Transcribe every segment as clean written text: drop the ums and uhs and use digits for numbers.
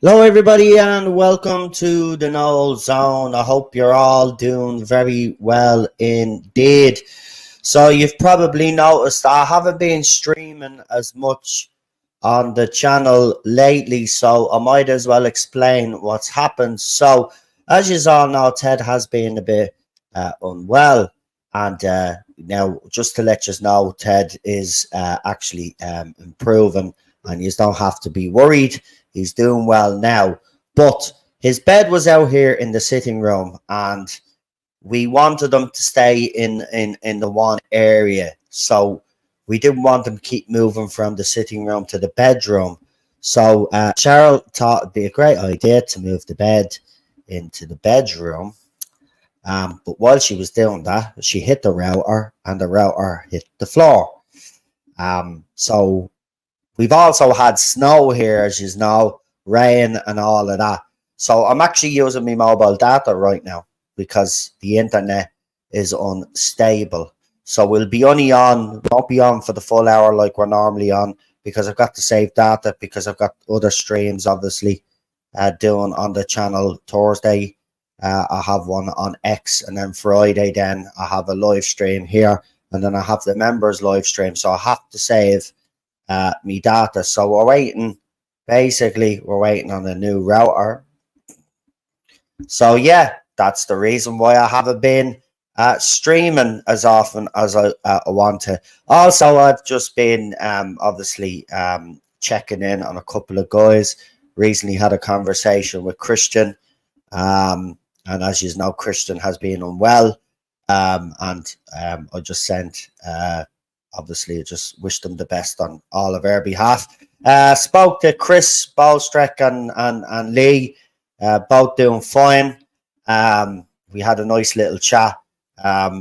Hello, everybody, and welcome to the Noel Zone. I hope you're all doing very well indeed. So, you've probably noticed I haven't been streaming as much on the channel lately, so I might as well explain what's happened. So, as you all know, Ted has been a bit unwell, and now just to let you know, Ted is actually improving, and you don't have to be worried. He's doing well now, but his bed was out here in the sitting room, and we wanted him to stay in the one area. So we didn't want him to keep moving from the sitting room to the bedroom. So Cheryl thought it'd be a great idea to move the bed into the bedroom. But while she was doing that, she hit the router, and the router hit the floor. So we've also had snow here, as you know, rain and all of that. So I'm actually using my mobile data right now because the internet is unstable. So we'll be only on, won't be on for the full hour like we're normally on, because I've got to save data, because I've got other streams obviously doing on the channel. Thursday I have one on X, and then Friday then I have a live stream here, and then I have the members live stream. So I have to save me data. So we're waiting. Basically, we're waiting on a new router. So yeah, that's the reason why I haven't been streaming as often as I want to. Also, I've just been obviously checking in on a couple of guys. Recently had a conversation with Christian, and as you know, Christian has been unwell, and I just sent obviously I just wish them the best on all of our behalf. Spoke to Chris Bolstrek and Lee, both doing fine. We had a nice little chat.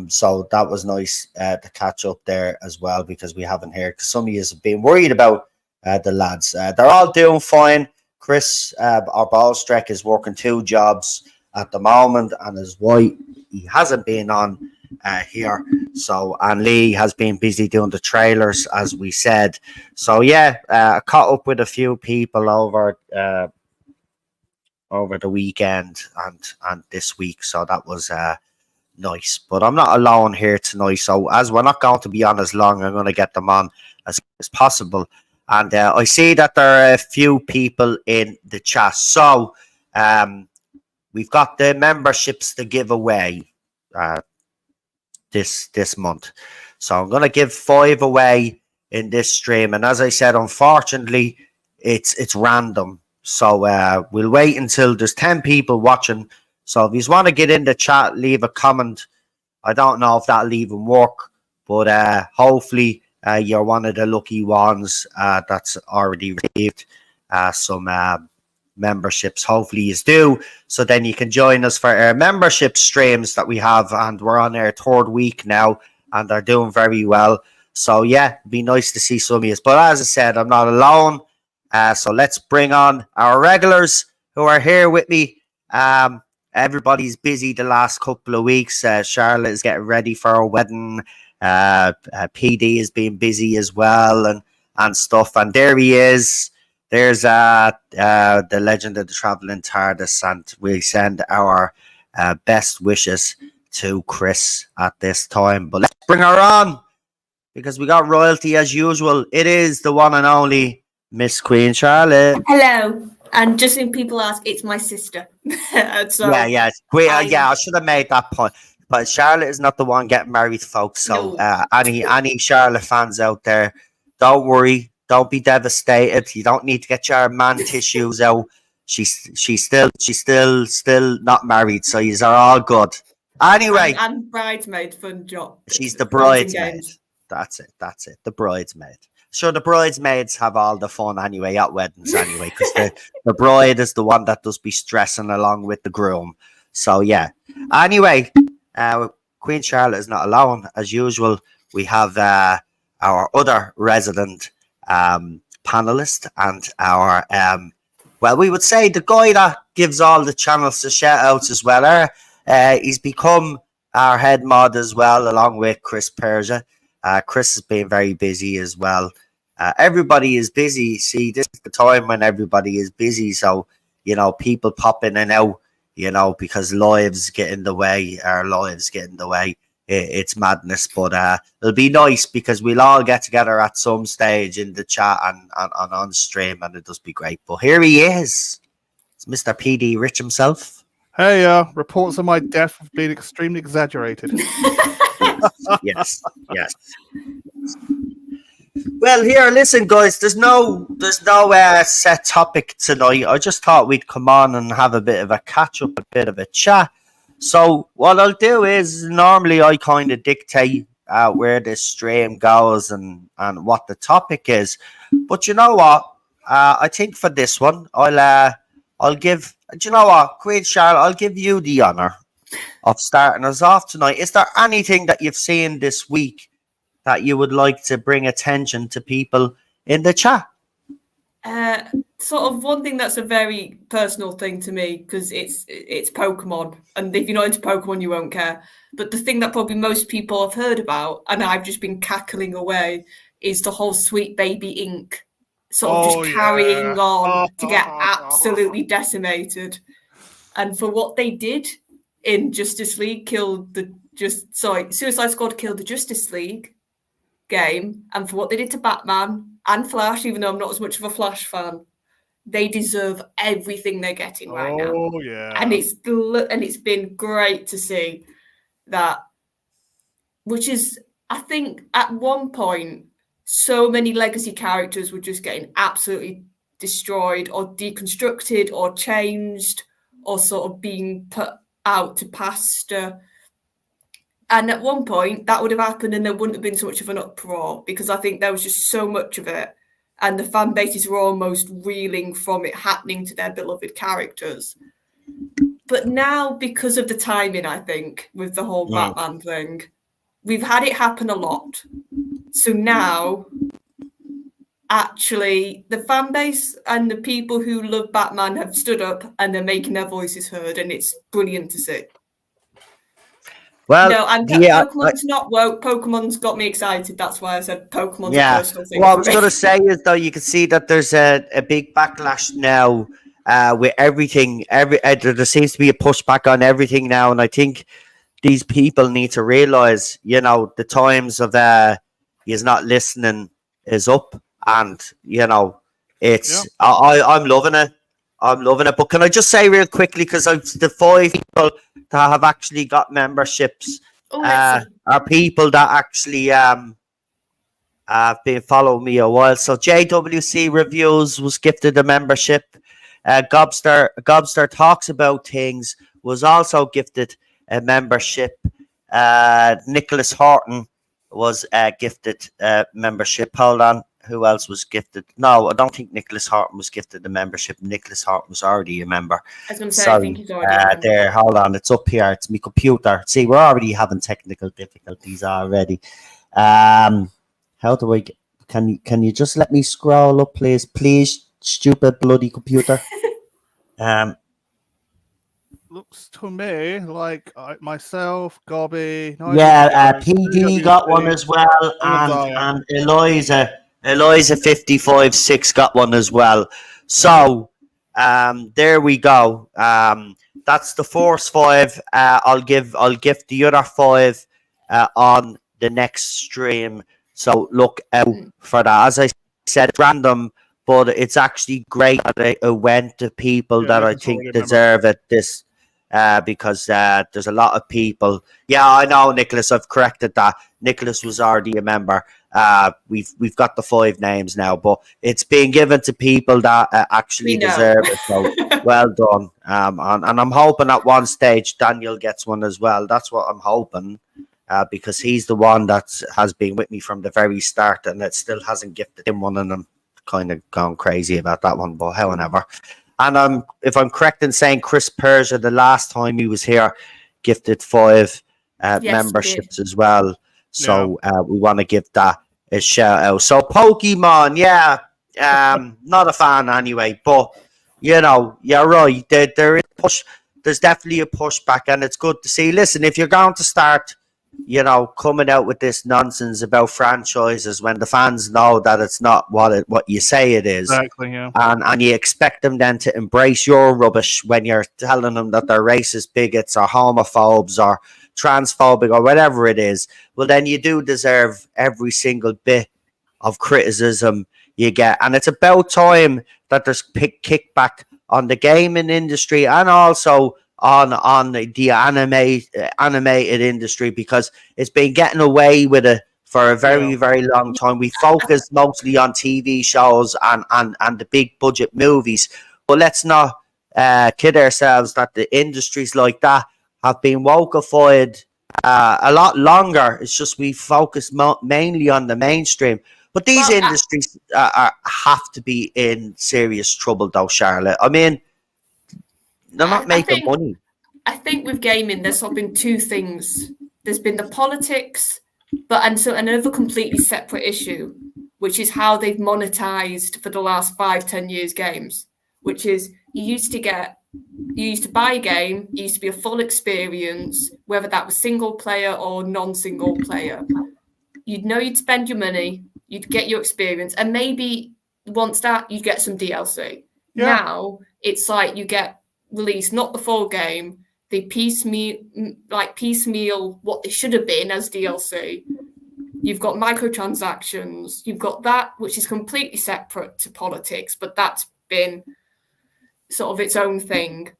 So that was nice to catch up there as well, because we haven't heard, because some of you have been worried about the lads. They're all doing fine. Chris, our Bolstrek, is working 2 jobs at the moment, and his wife, he hasn't been on here. So, and Lee has been busy doing the trailers, as we said. So yeah, I caught up with a few people over the weekend and this week, so that was nice. But I'm not alone here tonight, so as we're not going to be on as long, I'm going to get them on as possible. And I see that there are a few people in the chat. So we've got the memberships to give away this month. So I'm going to give 5 away in this stream. And as I said, unfortunately, it's random. So we'll wait until there's 10 people watching. So if you want to get in the chat, leave a comment. I don't know if that'll even work, but hopefully you're one of the lucky ones that's already received some memberships. Hopefully you do, so then you can join us for our membership streams that we have, and we're on our 3rd week now, and they're doing very well. So yeah, it'd be nice to see some of you. But as I said, I'm not alone. So let's bring on our regulars who are here with me. Everybody's busy the last couple of weeks. Charlotte is getting ready for her wedding. PD has been busy as well, and stuff. And there he is. There's the legend of the traveling TARDIS, and we send our best wishes to Chris at this time. But let's bring her on, because we got royalty as usual. It is the one and only Miss Queen Charlotte. Hello. And just in people ask, it's my sister. So yeah. I should have made that point. But Charlotte is not the one getting married, folks. So No. Any Charlotte fans out there, don't worry. Don't be devastated. You don't need to get your man tissues out. She's still not married, so you are all good. Anyway, and bridesmaid, fun job. She's the bridesmaid. That's it. The bridesmaid. Sure, the bridesmaids have all the fun anyway at weddings anyway, because the bride is the one that does be stressing along with the groom. So yeah. Anyway, Queen Charlotte is not alone. As usual, we have our other resident panelist, and our well, we would say the guy that gives all the channels the shout outs as well. He's become our head mod as well, along with Chris Persia. Chris has been very busy as well. Everybody is busy. See, this is the time when everybody is busy, so people pop in and out, because lives get in the way, our lives get in the way. It's madness, but it'll be nice because we'll all get together at some stage in the chat and on stream, and it'll just be great. But here he is. It's Mr. PD Rich himself. Hey, reports of my death have been extremely exaggerated. Yes. Well, here, listen, guys. There's no set topic tonight. I just thought we'd come on and have a bit of a catch up, a bit of a chat. So what I'll do is normally I kind of dictate where this stream goes and what the topic is. But you know what? I think for this one, I'll give. Do you know what, Queen Charlotte? I'll give you the honour of starting us off tonight. Is there anything that you've seen this week that you would like to bring attention to people in the chat? Sort of one thing that's a very personal thing to me, because it's Pokemon, and if you're not into Pokemon, you won't care. But the thing that probably most people have heard about, and I've just been cackling away, is the whole Sweet Baby Inc. sort of just carrying on to get absolutely decimated. And for what they did in Justice League, Suicide Squad killed the Justice League game, and for what they did to Batman and Flash, even though I'm not as much of a Flash fan, they deserve everything they're getting right now. Oh yeah, and it's been great to see that. Which is, I think, at one point, so many legacy characters were just getting absolutely destroyed or deconstructed or changed or sort of being put out to pasture. And at one point, that would have happened and there wouldn't have been so much of an uproar, because I think there was just so much of it. And the fan bases were almost reeling from it happening to their beloved characters. But now, because of the timing, I think, with the whole Batman thing, we've had it happen a lot. So now, actually, the fan base and the people who love Batman have stood up and they're making their voices heard, and it's brilliant to see. Well, no, and Pokemon's not woke. Pokemon's got me excited. That's why I said Pokemon's a personal thing. What I was going to say is, though, you can see that there's a big backlash now with everything. There seems to be a pushback on everything now, and I think these people need to realize, the times of he's not listening is up, and it's I'm loving it. But can I just say real quickly, because the 5 people that have actually got memberships are people that actually have been following me a while. So JWC Reviews was gifted a membership. Gobster Talks About Things was also gifted a membership. Nicholas Horton was gifted a membership. Hold on. Who else was gifted? No, I don't think Nicholas Horton was gifted a membership. Nicholas Horton was already a member. I was going to say, I think he's already a member. There, hold on. It's up here. It's my computer. See, we're already having technical difficulties already. How do I get... Can you just let me scroll up, please? Please, stupid bloody computer. Looks to me like myself, Gobby. PD got one as well, and Eliza 556 got one as well. So there we go. That's the first 5. I'll give the other 5 on the next stream. So look out for that. As I said, it's random, but it's actually great that it went to people that I think deserve it. Because there's a lot of people. Yeah, I know, Nicholas. I've corrected that. Nicholas was already a member. We've got the 5 names now, but it's being given to people that actually deserve it. So well done. And I'm hoping at one stage Daniel gets one as well. That's what I'm hoping, because he's the one that has been with me from the very start, and it still hasn't gifted him one, and I'm kind of gone crazy about that one. But however. And if I'm correct in saying, Chris Persia, the last time he was here, gifted 5 memberships as well. So we want to give that a shout out. So Pokemon, not a fan anyway, but you're right. There is there's definitely a pushback, and it's good to see. Listen, if you're going to start coming out with this nonsense about franchises when the fans know that it's not what you say it is. Exactly, yeah. And you expect them then to embrace your rubbish when you're telling them that they're racist bigots or homophobes or transphobic or whatever it is. Well, then you do deserve every single bit of criticism you get. And it's about time that there's kickback on the gaming industry and also on the animated industry, because it's been getting away with it for a very, very long time. We focus mostly on TV shows and the big budget movies. But let's not kid ourselves that the industries like that have been wokeified a lot longer. It's just we focus mainly on the mainstream. But these industries have to be in serious trouble, though, Charlotte. I mean, they're not making money. I think with gaming, there's sort of been two things. There's been the politics, and so another completely separate issue, which is how they've monetized for the last 5-10 years games, which is you used to buy a game, it used to be a full experience, whether that was single player or non-single player. You'd spend your money, you'd get your experience, and maybe once that, you'd get some DLC. Yeah. Now, it's like you get released, not the full game, they piecemeal what they should have been as DLC. You've got microtransactions, you've got that, which is completely separate to politics, but that's been sort of its own thing.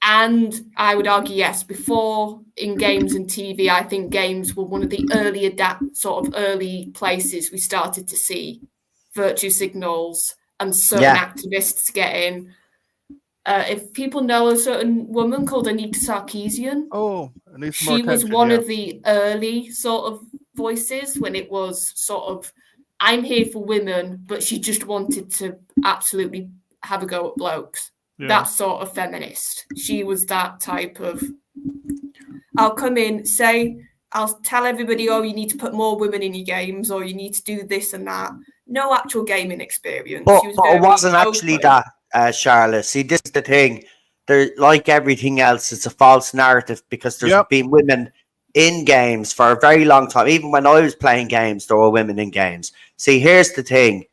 And I would argue, yes, before in games and TV, I think games were one of the early places we started to see virtue signals and certain activists get in. If people know a certain woman called Anita Sarkeesian, she was one of the early sort of voices when it was sort of, I'm here for women, but she just wanted to absolutely have a go at blokes. Yeah. That sort of feminist. She was that type of, I'll come in, I'll tell everybody, oh, you need to put more women in your games, or you need to do this and that. No actual gaming experience. But it wasn't actually that, Charlotte. See, this is the thing. Like everything else, it's a false narrative, because there's been women in games for a very long time. Even when I was playing games, there were women in games. See, here's the thing.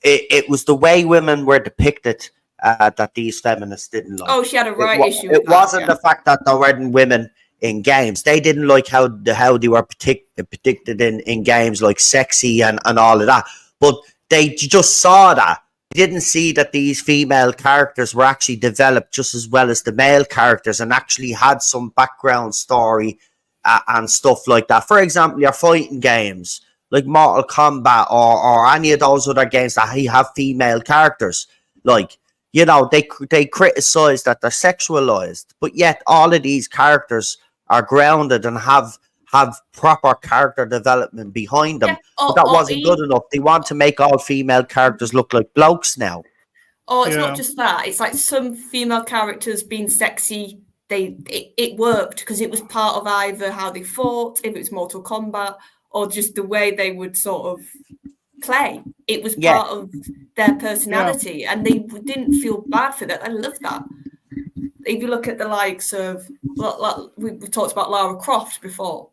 It was the way women were depicted that these feminists didn't like. Oh, she had a issue with it wasn't the fact that there weren't women in games. They didn't like how they were predicted in games, like sexy and all of that. But they just saw that. They didn't see that these female characters were actually developed just as well as the male characters and actually had some background story and stuff like that. For example, your fighting games like Mortal Kombat or any of those other games that have female characters, like, they criticize that they're sexualized, but yet all of these characters are grounded and have proper character development behind them. But that wasn't good enough. They want to make all female characters look like blokes now. Oh, it's not just that. It's like some female characters being sexy, it worked because it was part of either how they fought, if it was Mortal Kombat, or just the way they would sort of play. It was part of their personality, and they didn't feel bad for that. I love that. If you look at the likes of, we talked about Lara Croft before.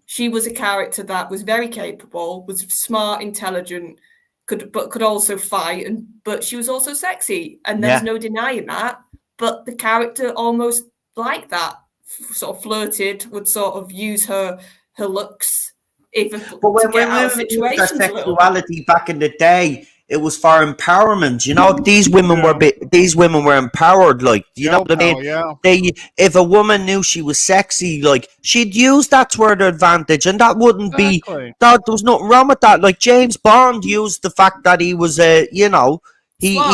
She was a character that was very capable, was smart, intelligent, could also fight, but she was also sexy, and there's no denying that. But the character almost like that, sort of flirted, would sort of use her looks. But when women used their sexuality back in the day, it was for empowerment. These women were empowered. Like, you know what I mean? Yeah. If a woman knew she was sexy, like, she'd use that to her advantage, and that wouldn't be. There was nothing wrong with that. Like, James Bond used the fact that he was he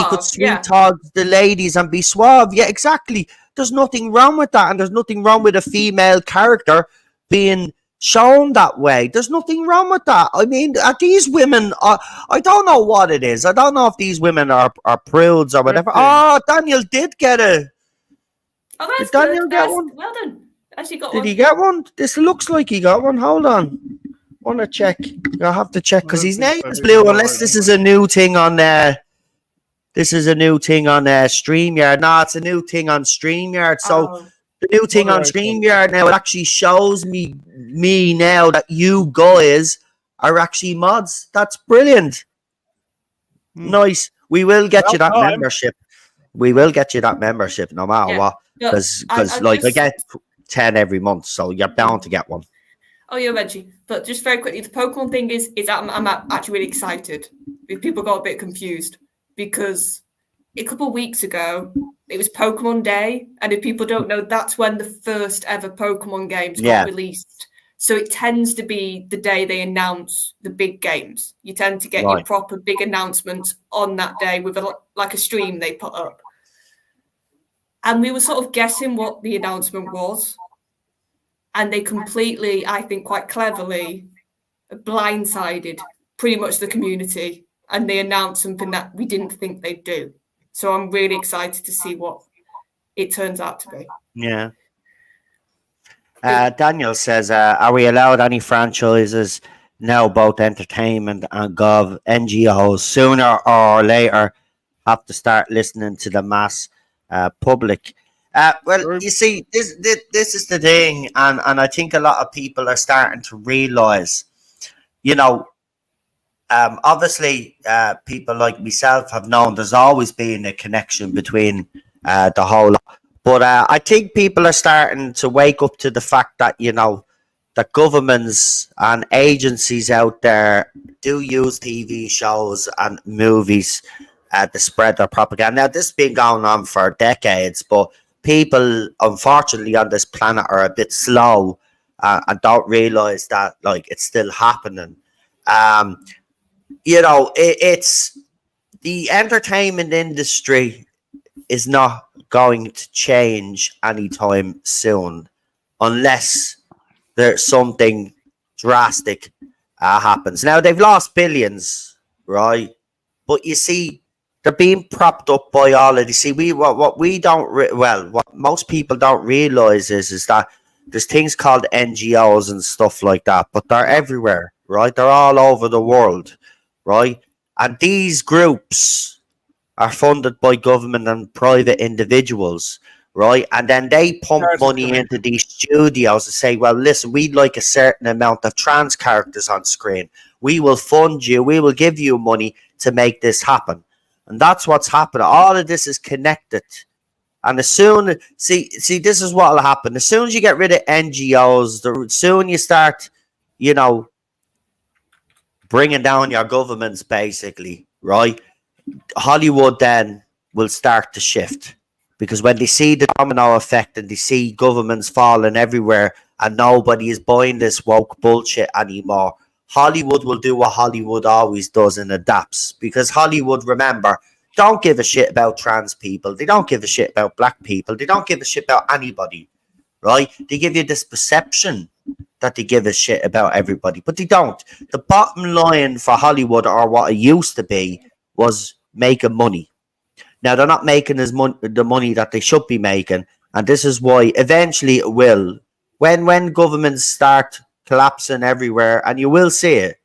could sweet talk the ladies and be suave. Yeah, exactly. There's nothing wrong with that, and there's nothing wrong with a female character being shown that way. There's nothing wrong with that. I mean, these women I don't know what it is. I don't know if these women are prudes or whatever. Oh, Daniel did get a. Oh, that's did Daniel good. get one? Well done. Actually got did one. He get one? This looks like he got one. Hold on. Want to check? I have to check because his name is blue. Unless this is a new thing on This is a new thing on StreamYard. No, it's a new thing on StreamYard. So the new thing on StreamYard now, it actually shows me me now that you guys are actually mods. That's brilliant. Nice. We will get you that membership. We will get you that membership no matter what. Because like I get 10 every month, so you're bound to get one. Oh, yeah, Reggie. But just very quickly, the Pokemon thing is I'm actually really excited. People got a bit confused because a couple of weeks ago it was Pokemon Day, and if people don't know, that's when the first ever Pokemon games got released. So it tends to be the day they announce the big games. You tend to get your proper big announcements on that day with like a stream they put up. And we were sort of guessing what the announcement was. And they completely, I think quite cleverly, blindsided pretty much the community. And they announced something that we didn't think they'd do. So I'm really excited to see what it turns out to be. Yeah. Daniel says, are we allowed any franchises now, both entertainment and gov NGOs, sooner or later have to start listening to the mass public? You see, this is the thing, and I think a lot of people are starting to realise, obviously people like myself have known there's always been a connection between the whole. But I think people are starting to wake up to the fact that, that governments and agencies out there do use TV shows and movies to spread their propaganda. Now, this has been going on for decades, but people, unfortunately, on this planet are a bit slow and don't realise that, it's still happening. It's the entertainment industry is not going to change anytime soon unless there's something drastic happens. Now, they've lost billions, right? But you see, they're being propped up by all of this. See, what most people don't realize is that there's things called NGOs and stuff like that, but they're everywhere, right? They're all over the world, right? And these groups are funded by government and private individuals, right? And then they pump money into these studios and say, well, listen, we'd like a certain amount of trans characters on screen. We will fund you. We will give you money to make this happen. And that's what's happening. All of this is connected. And this is what will happen. As soon as you get rid of NGOs, soon you start, bringing down your governments, basically, right? Hollywood then will start to shift, because when they see the domino effect and they see governments falling everywhere and nobody is buying this woke bullshit anymore, Hollywood will do what Hollywood always does and adapts. Because Hollywood, remember, don't give a shit about trans people. They don't give a shit about black people. They don't give a shit about anybody, right? They give you this perception that they give a shit about everybody, but they don't. The bottom line for Hollywood, or what it used to be, was making money. Now they're not making the money that they should be making, and this is why eventually it will. When governments start collapsing everywhere, and you will see it,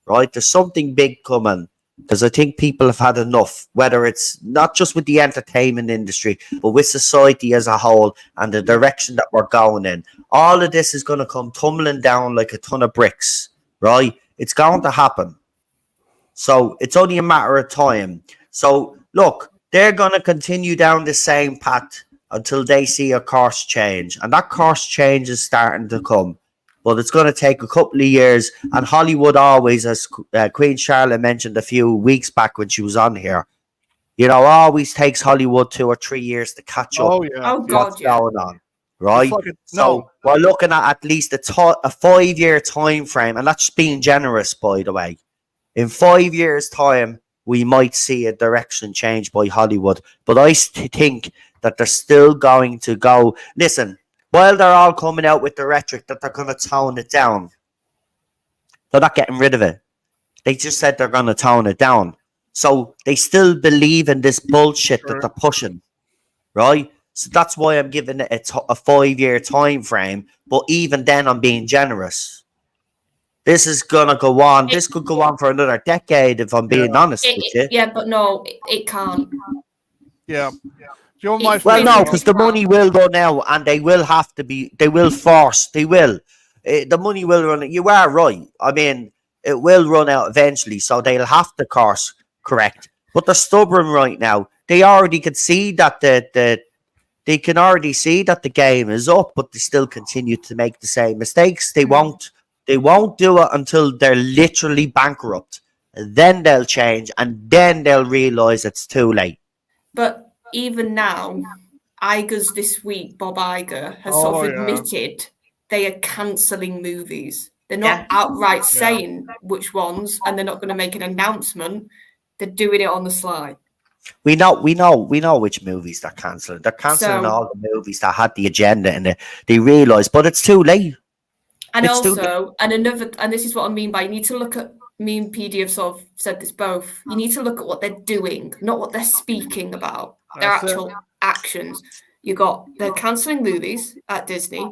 right? There's something big coming, because I think people have had enough, whether it's not just with the entertainment industry, but with society as a whole and the direction that we're going in. All of this is going to come tumbling down like a ton of bricks, right? It's going to happen. So it's only a matter of time. So look, they're going to continue down the same path until they see a course change. And that course change is starting to come. But it's going to take a couple of years. And Hollywood always, as Queen Charlotte mentioned a few weeks back when she was on here, always takes Hollywood 2 or 3 years to catch up. Oh, yeah. Oh, God, what's going on, right? So we're looking at least a 5-year time frame. And that's being generous, by the way. In 5 years' time, we might see a direction change by Hollywood. But I think that they're still going to go. Listen, while they're all coming out with the rhetoric that they're going to tone it down, they're not getting rid of it. They just said they're going to tone it down. So they still believe in this bullshit that they're pushing, right? So that's why I'm giving it a 5-year time frame. But even then, I'm being generous. This is going to go on. This could go on for another decade, if I'm being honest with you. Yeah, but no, it can't. Yeah. Well, no, because the money will go now, and they will have to be. They will. The money will run out. You are right. I mean, it will run out eventually, so they'll have to course correct. But they're stubborn right now. They already can see that they can already see that the game is up, but they still continue to make the same mistakes. They won't do it until they're literally bankrupt. And then they'll change, and then they'll realize it's too late. But even now, Iger's this week, Bob Iger, has sort of admitted they are cancelling movies. They're not outright saying which ones, and they're not going to make an announcement. They're doing it on the sly. We know which movies they're cancelling. They're cancelling all the movies that had the agenda in it. They realise, but it's too late. And and this is what I mean by you need to look at. Me and PD have sort of said this both. You need to look at what they're doing, not what they're speaking about. Their actual actions. They're cancelling movies at Disney,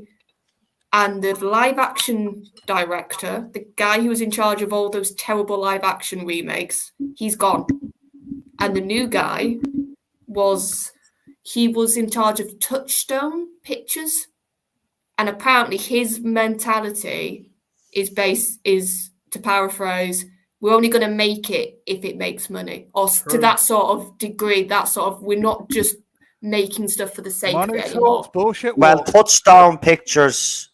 and the live action director, the guy who was in charge of all those terrible live action remakes, he's gone. And the new guy was in charge of Touchstone Pictures, and apparently his mentality is to paraphrase, we're only going to make it if it makes money, or to that sort of degree. That sort of, we're not just making stuff for the sake of it anymore. Bullshit. Well, Touchstone Pictures,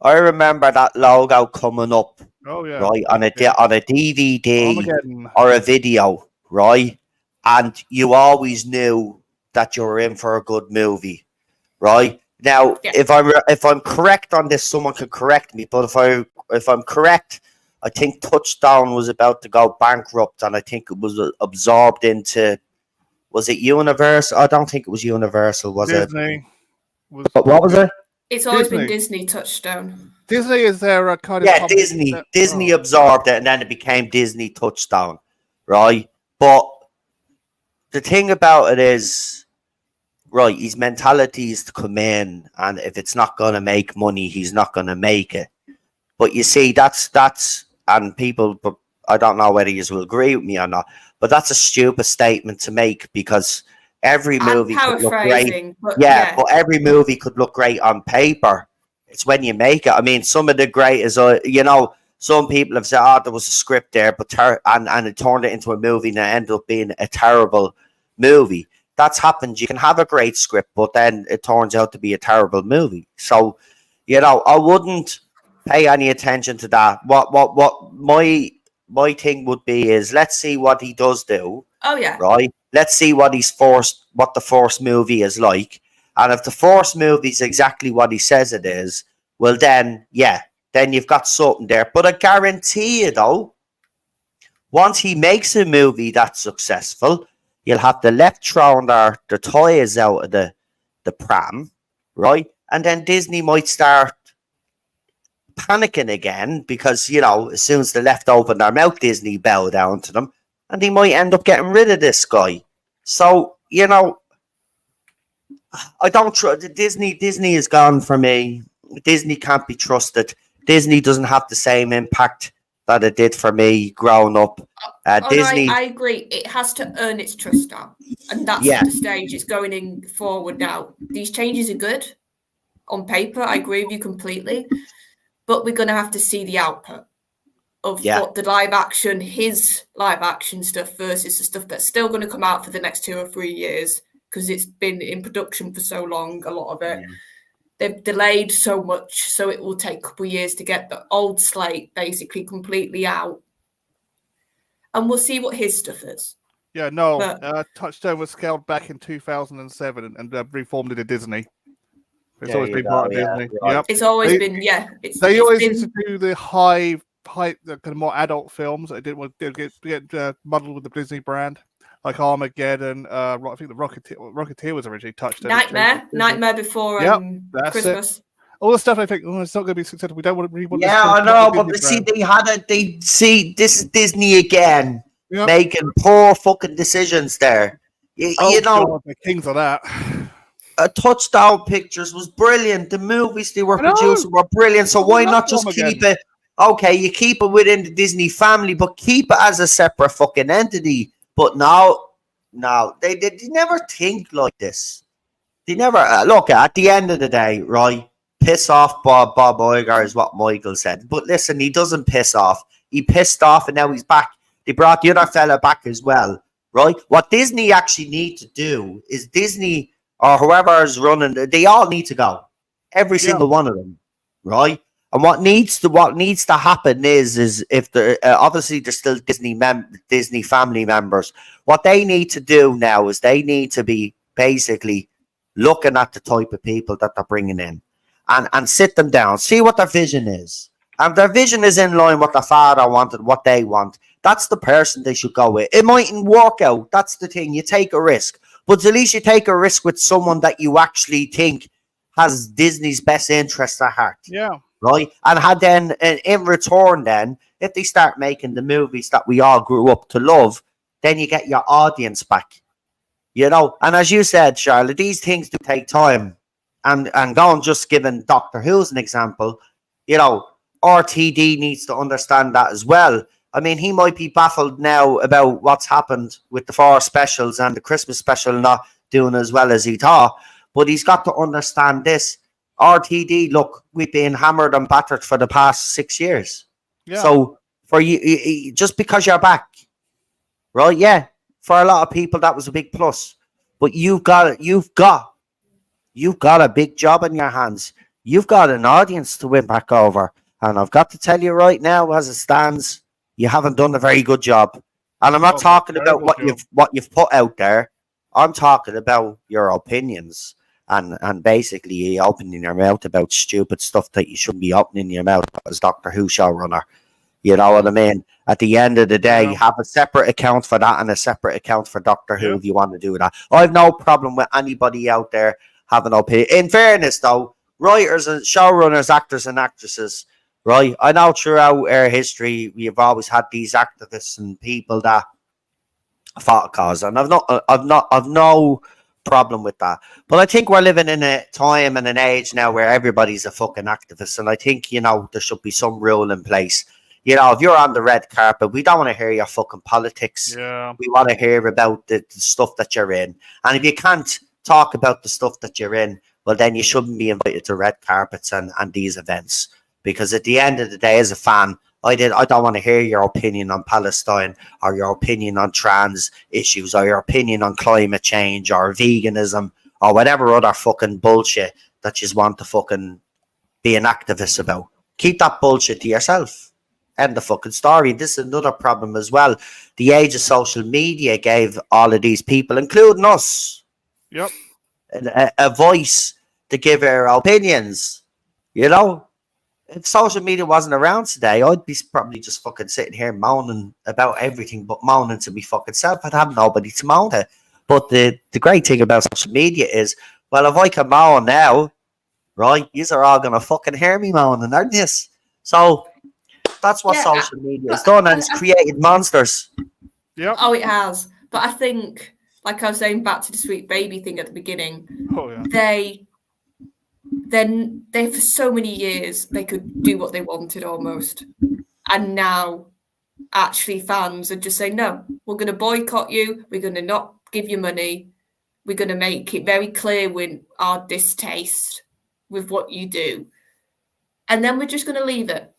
I remember that logo coming up. Oh yeah, right on a DVD or a video, right? And you always knew that you were in for a good movie, right? Now, if I'm correct on this, someone could correct me. But if I'm correct, I think Touchdown was about to go bankrupt, and I think it was absorbed into. Was it Universal? I don't think it was Universal. Was Disney. What was it? It's always been Disney Touchdown. Disney is their kind of Disney. Disney absorbed it, and then it became Disney Touchdown, right? But the thing about it is, right, his mentality is to come in, and if it's not going to make money, he's not going to make it. But you see, that's and people, but I don't know whether you will agree with me or not, but that's a stupid statement to make, because every movie could look great. But every movie could look great on paper. It's when you make it. I mean, some of the greatest, some people have said, there was a script there, but and it turned it into a movie and it ended up being a terrible movie. That's happened. You can have a great script, but then it turns out to be a terrible movie. So, I wouldn't pay any attention to that. What my thing would be is, let's see what he does do. Oh yeah. Right? Let's see what the first movie is like. And if the first movie is exactly what he says it is, well then you've got something there. But I guarantee you though, once he makes a movie that's successful, you'll have the left throwing the toys out of the pram, right? And then Disney might start panicking again, because as soon as the left open their mouth, Disney bow down to them, and they might end up getting rid of this guy. So I don't trust Disney. Disney is gone for me. Disney can't be trusted. Disney doesn't have the same impact that it did for me growing up. Disney. No, I agree. It has to earn its trust now, and that's the stage it's going in forward now. These changes are good on paper. I agree with you completely. But we're going to have to see the output of what the his live action stuff versus the stuff that's still going to come out for the next 2 or 3 years, because it's been in production for so long, a lot of it. They've delayed so much, so it will take a couple of years to get the old slate basically completely out. And we'll see what his stuff is. Yeah, no, Touchstone was scaled back in 2007 and reformed into Disney. It's always been part of Disney. Right. Yep. It's always been, They always used to do the high, the kind of more adult films. They didn't get muddled with the Disney brand, like Armageddon. I think the Rocketeer was originally Touchstone. Nightmare Before Christmas. All the stuff I think, it's not going to be successful. We don't want to. I know, but this is Disney again, making poor fucking decisions there. God, the kings of that. Touchdown Pictures was brilliant. The movies they were producing were brilliant. So why not just keep it? Okay, you keep it within the Disney family, but keep it as a separate fucking entity. But no, they never think like this. They never look. At the end of the day, right? piss off Bob Iger is what Michael said. But listen, he doesn't piss off. He pissed off and now he's back. They brought the other fella back as well, right? What Disney actually need to do is Disney or whoever is running, they all need to go. Every single one of them, right? And what needs to happen is if the obviously there's still Disney family members. What they need to do now is they need to be basically looking at the type of people that they're bringing in, and sit them down, see what their vision is. And if their vision is in line with their father wanted, what they want, that's the person they should go with. It mightn't work out. That's the thing. You take a risk, but at least you take a risk with someone that you actually think has Disney's best interests at heart. Yeah. Right, and had then in return, then if they start making the movies that we all grew up to love, then you get your audience back, you know. And as you said, Charlotte, these things do take time. And going just giving Doctor Who's an example, you know, RTD needs to understand that as well. I mean, he might be baffled now about what's happened with the 4 specials and the Christmas special not doing as well as he thought, but he's got to understand this. RTD, look, we've been hammered and battered for the past 6 years. Yeah. So for you, just because you're back, right? Yeah, for a lot of people that was a big plus. But you've got a big job in your hands. You've got an audience to win back over, and I've got to tell you right now, as it stands, you haven't done a very good job. And I'm not talking about what you've put out there. I'm talking about your opinions. And basically opening your mouth about stupid stuff that you shouldn't be opening your mouth as Doctor Who showrunner. You know what I mean? At the end of the day, have a separate account for that and a separate account for Doctor Who if you want to do that. I have no problem with anybody out there having an opinion. In fairness, though, writers and showrunners, actors and actresses, right? I know throughout our history, we've always had these activists and people that fought a cause, and I've no problem with that. But I think we're living in a time and an age now where everybody's a fucking activist, and I think, you know, there should be some rule in place. You know, if you're on the red carpet, we don't want to hear your fucking politics. Yeah. We want to hear about the stuff that you're in. And if you can't talk about the stuff that you're in, well, then you shouldn't be invited to red carpets and these events. Because at the end of the day, as a fan, I don't want to hear your opinion on Palestine or your opinion on trans issues or your opinion on climate change or veganism or whatever other fucking bullshit that you want to fucking be an activist about. Keep that bullshit to yourself. End the fucking story. This is another problem as well. The age of social media gave all of these people, including us, a voice to give our opinions. You know? If social media wasn't around today, I'd be probably just fucking sitting here moaning about everything but moaning to me fucking self. I'd have nobody to moan to. But the great thing about social media is, well, if I can moan now, right, yous are all going to fucking hear me moaning, aren't you? So that's what social media has done, and it's created monsters. Yeah. Oh, it has. But I think, like I was saying back to the sweet baby thing at the beginning, they for so many years they could do what they wanted almost, and now actually fans are just saying, no, we're going to boycott you, we're going to not give you money, we're going to make it very clear with our distaste with what you do, and then we're just going to leave it.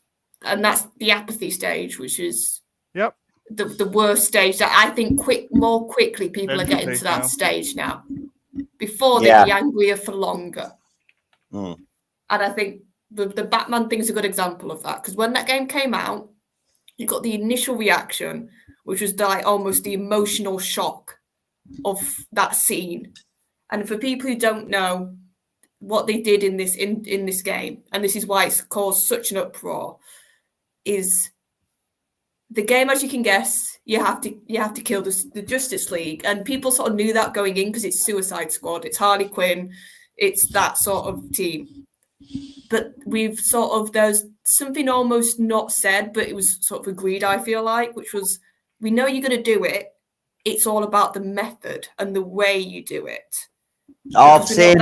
And that's the apathy stage, which is the worst stage that I think more quickly people are getting to that stage now. Before they'd be angrier for longer. And I think the Batman thing is a good example of that, because when that game came out, you got the initial reaction, which was like almost the emotional shock of that scene. And for people who don't know what they did in this game, and this is why it's caused such an uproar, is the game, as you can guess, you have to kill the Justice League, and people sort of knew that going in because it's Suicide Squad, it's Harley Quinn, it's that sort of team. But there's something almost not said, but it was sort of agreed, I feel like, which was, we know you're going to do it. It's all about the method and the way you do it. I've seen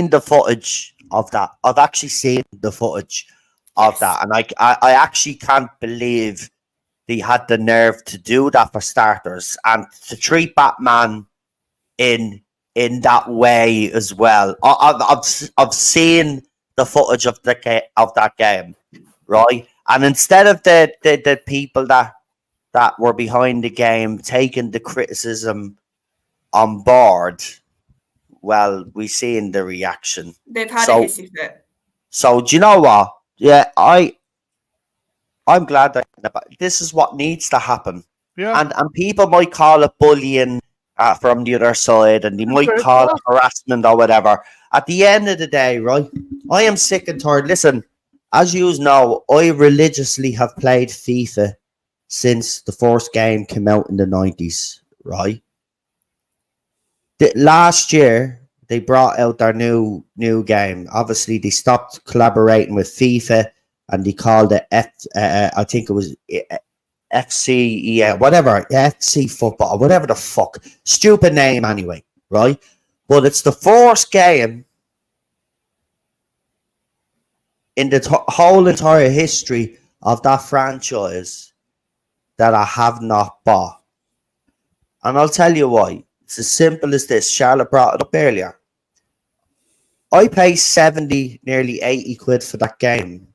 the footage of that. I've actually seen the footage of that, and I actually can't believe they had the nerve to do that, for starters, and to treat Batman in in that way as well. I've seen the footage of of that game, right? And instead of the people that were behind the game taking the criticism on board, well, we seen the reaction. They've had a So hissy fit. so do you know what? Yeah, I'm glad that this is what needs to happen. Yeah. And people might call it bullying from the other side, and they might call it harassment or whatever. At the end of the day, right? I am sick and tired. Listen, as you know, I religiously have played FIFA since the first game came out in the 90s, right? Last year they brought out their new game. Obviously, they stopped collaborating with FIFA and they called it I think it was FC, yeah, whatever, FC football, whatever the fuck, stupid name anyway, right? But it's the first game in the whole entire history of that franchise that I have not bought, and I'll tell you why. It's as simple as this. Charlotte brought it up earlier. I pay 70, nearly 80 quid for that game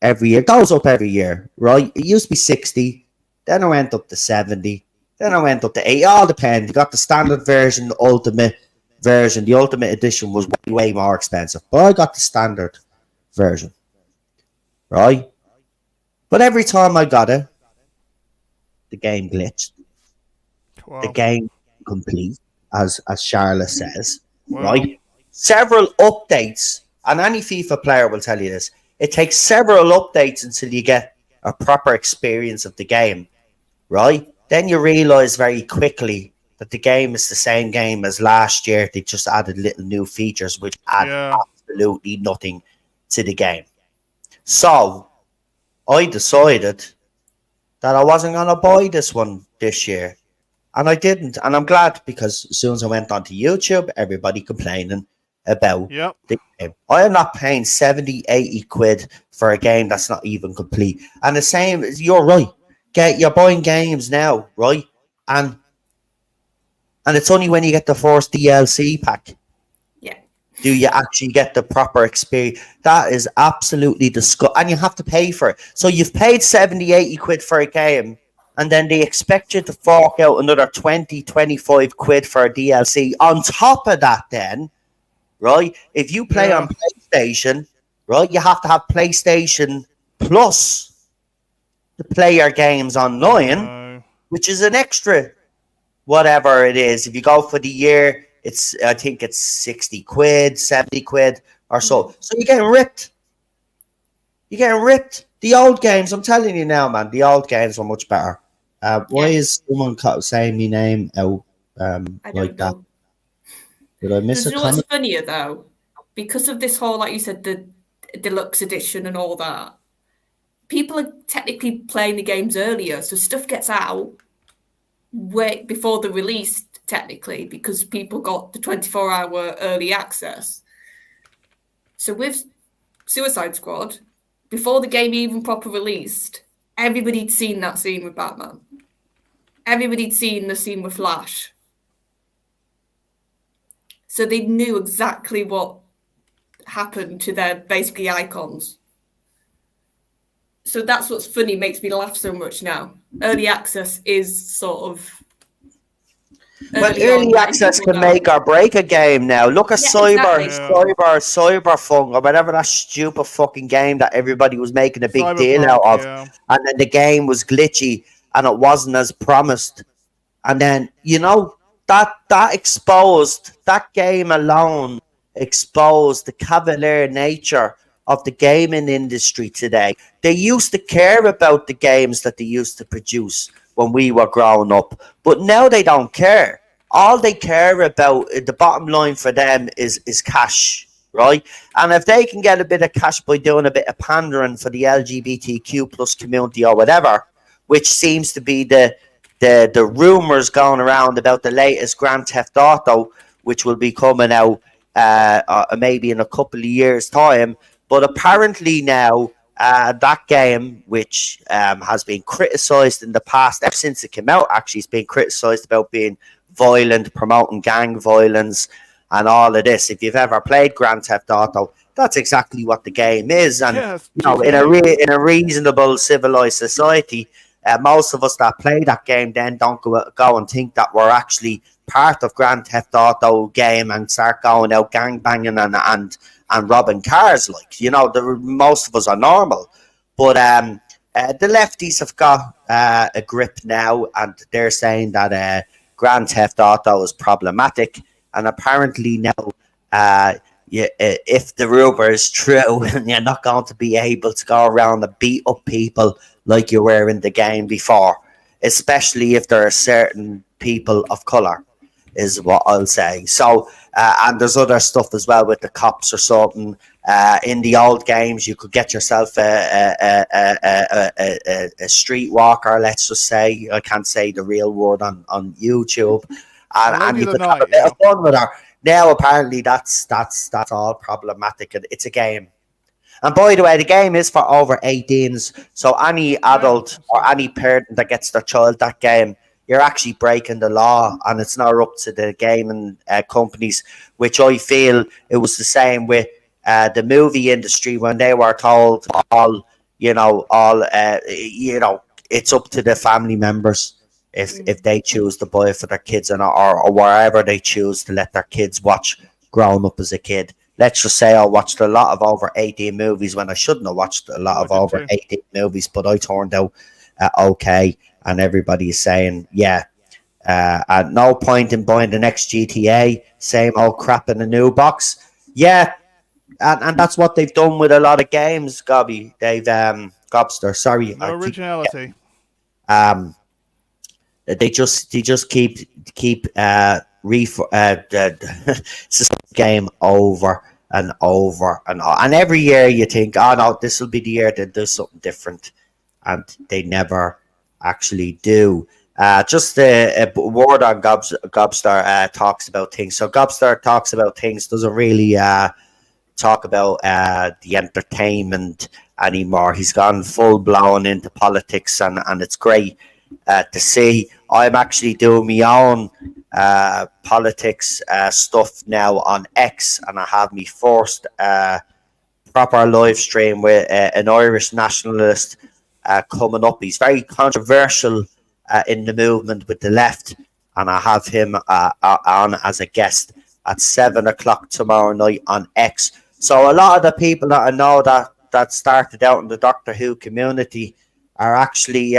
every year. It goes up every year, right? It used to be 60, then I went up to 70, then I went up to 80. All depends. You got the standard version, the ultimate version. The ultimate edition was way, way more expensive, but I got the standard version, right? But every time I got it, the game glitched. Wow. The game complete, as Charlotte says, Wow. right? Several updates, and any FIFA player will tell you this. It takes several updates until you get a proper experience of the game, right? Then you realize very quickly that the game is the same game as last year. They just added little new features which add absolutely nothing to the game. So I decided that I wasn't going to buy this one this year. And I didn't. And I'm glad, because as soon as I went onto YouTube, everybody complaining about the game. I am not paying 70, 80 quid for a game that's not even complete. And the same, you're right. You're buying games now, right? And it's only when you get the first DLC pack. Yeah. Do you actually get the proper experience? That is absolutely disgusting. And you have to pay for it. So you've paid 70, 80 quid for a game, and then they expect you to fork out another 20, 25 quid for a DLC. On top of that, then, right, if you play on PlayStation, right, you have to have PlayStation Plus to play your games online, which is an extra whatever it is. If you go for the year, I think it's 60 quid, 70 quid or so. So you're getting ripped. You're getting ripped. The old games, I'm telling you now, man, the old games were much better. Why is someone saying my name out like that? Did I miss a comment? What's funnier though? Because of this whole, like you said, the deluxe edition and all that, people are technically playing the games earlier, so stuff gets out way before the release, technically, because people got the 24-hour early access. So with Suicide Squad, before the game even proper released, everybody'd seen that scene with Batman. Everybody'd seen the scene with Flash. So they knew exactly what happened to their basically icons. So that's what's funny, makes me laugh so much now. Early access is sort of... Early access can make or break a game now. Look at Cyberpunk or whatever, that stupid fucking game that everybody was making a big deal out of. Yeah. And then the game was glitchy and it wasn't as promised. And then, you know, that exposed, that game alone exposed the cavalier nature of the gaming industry today. They used to care about the games that they used to produce when we were growing up, but now they don't care. All they care about, the bottom line for them is cash, right? And if they can get a bit of cash by doing a bit of pandering for the LGBTQ plus community or whatever, which seems to be the rumors going around about the latest Grand Theft Auto, which will be coming out maybe in a couple of years' time. But apparently now, that game, which has been criticised in the past, ever since it came out, actually, it's been criticised about being violent, promoting gang violence and all of this. If you've ever played Grand Theft Auto, that's exactly what the game is. And in a reasonable, civilized society, most of us that play that game then don't go and think that we're actually part of Grand Theft Auto game and start going out gang banging and robbing cars. Like, most of us are normal, but the lefties have got a grip now, and they're saying that Grand Theft Auto is problematic, and apparently now, if the rumor is true, you're not going to be able to go around and beat up people like you were in the game before, especially if there are certain people of color, is what I'll say. So, and there's other stuff as well with the cops or something. In the old games, you could get yourself a streetwalker, let's just say. I can't say the real word on YouTube. And you could have a bit of fun with her. Now, apparently, that's all problematic, and it's a game. And by the way, the game is for over 18s. So any adult or any parent that gets their child that game, you're actually breaking the law, and it's not up to the gaming companies, which I feel it was the same with the movie industry when they were told it's up to the family members if they choose to buy it for their kids or wherever they choose to let their kids watch growing up as a kid. Let's just say I watched a lot of over 18 movies when I shouldn't have watched a lot of over 18 movies, but I turned out okay. And everybody is saying, at no point in buying the next GTA, same old crap in a new box. Yeah, and that's what they've done with a lot of games, Gobby. They've Gobster, sorry. No originality. They just keep game over and over and every year you think, oh no, this will be the year they do something different, and they never actually do. Just a word on Gobster talks about things. So Gobster talks about things, doesn't really talk about the entertainment anymore. He's gone full blown into politics, and it's great to see. I'm actually doing my own politics stuff now on X, and I have my first proper live stream with an Irish nationalist coming up. He's very controversial in the movement with the left, and I have him on as a guest at 7 o'clock tomorrow night on X. So a lot of the people that I know that started out in the Doctor Who community are actually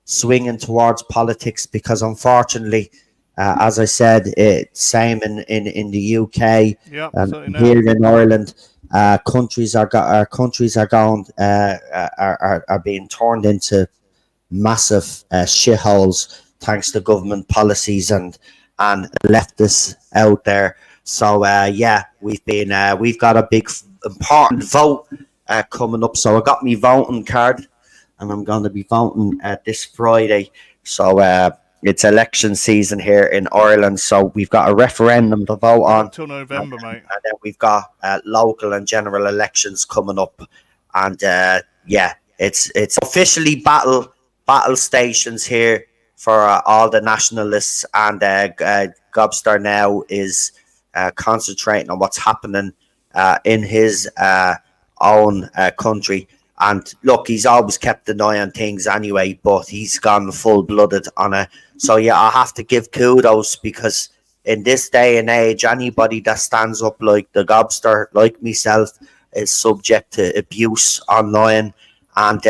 swinging towards politics, because unfortunately, as I said, it's same in the UK and here in Ireland. Countries are being turned into massive shitholes thanks to government policies and leftists out there. So we've got a big important vote coming up. So I got my voting card, and I'm going to be voting this Friday. So it's election season here in Ireland, so we've got a referendum to vote on until November, mate. And then we've got local and general elections coming up, and it's officially battle stations here for all the nationalists, and Gobster now is concentrating on what's happening in his own country. And look, he's always kept an eye on things anyway, but he's gone full-blooded on it. So, yeah, I have to give kudos, because in this day and age, anybody that stands up like the Gobster, like myself, is subject to abuse online. And,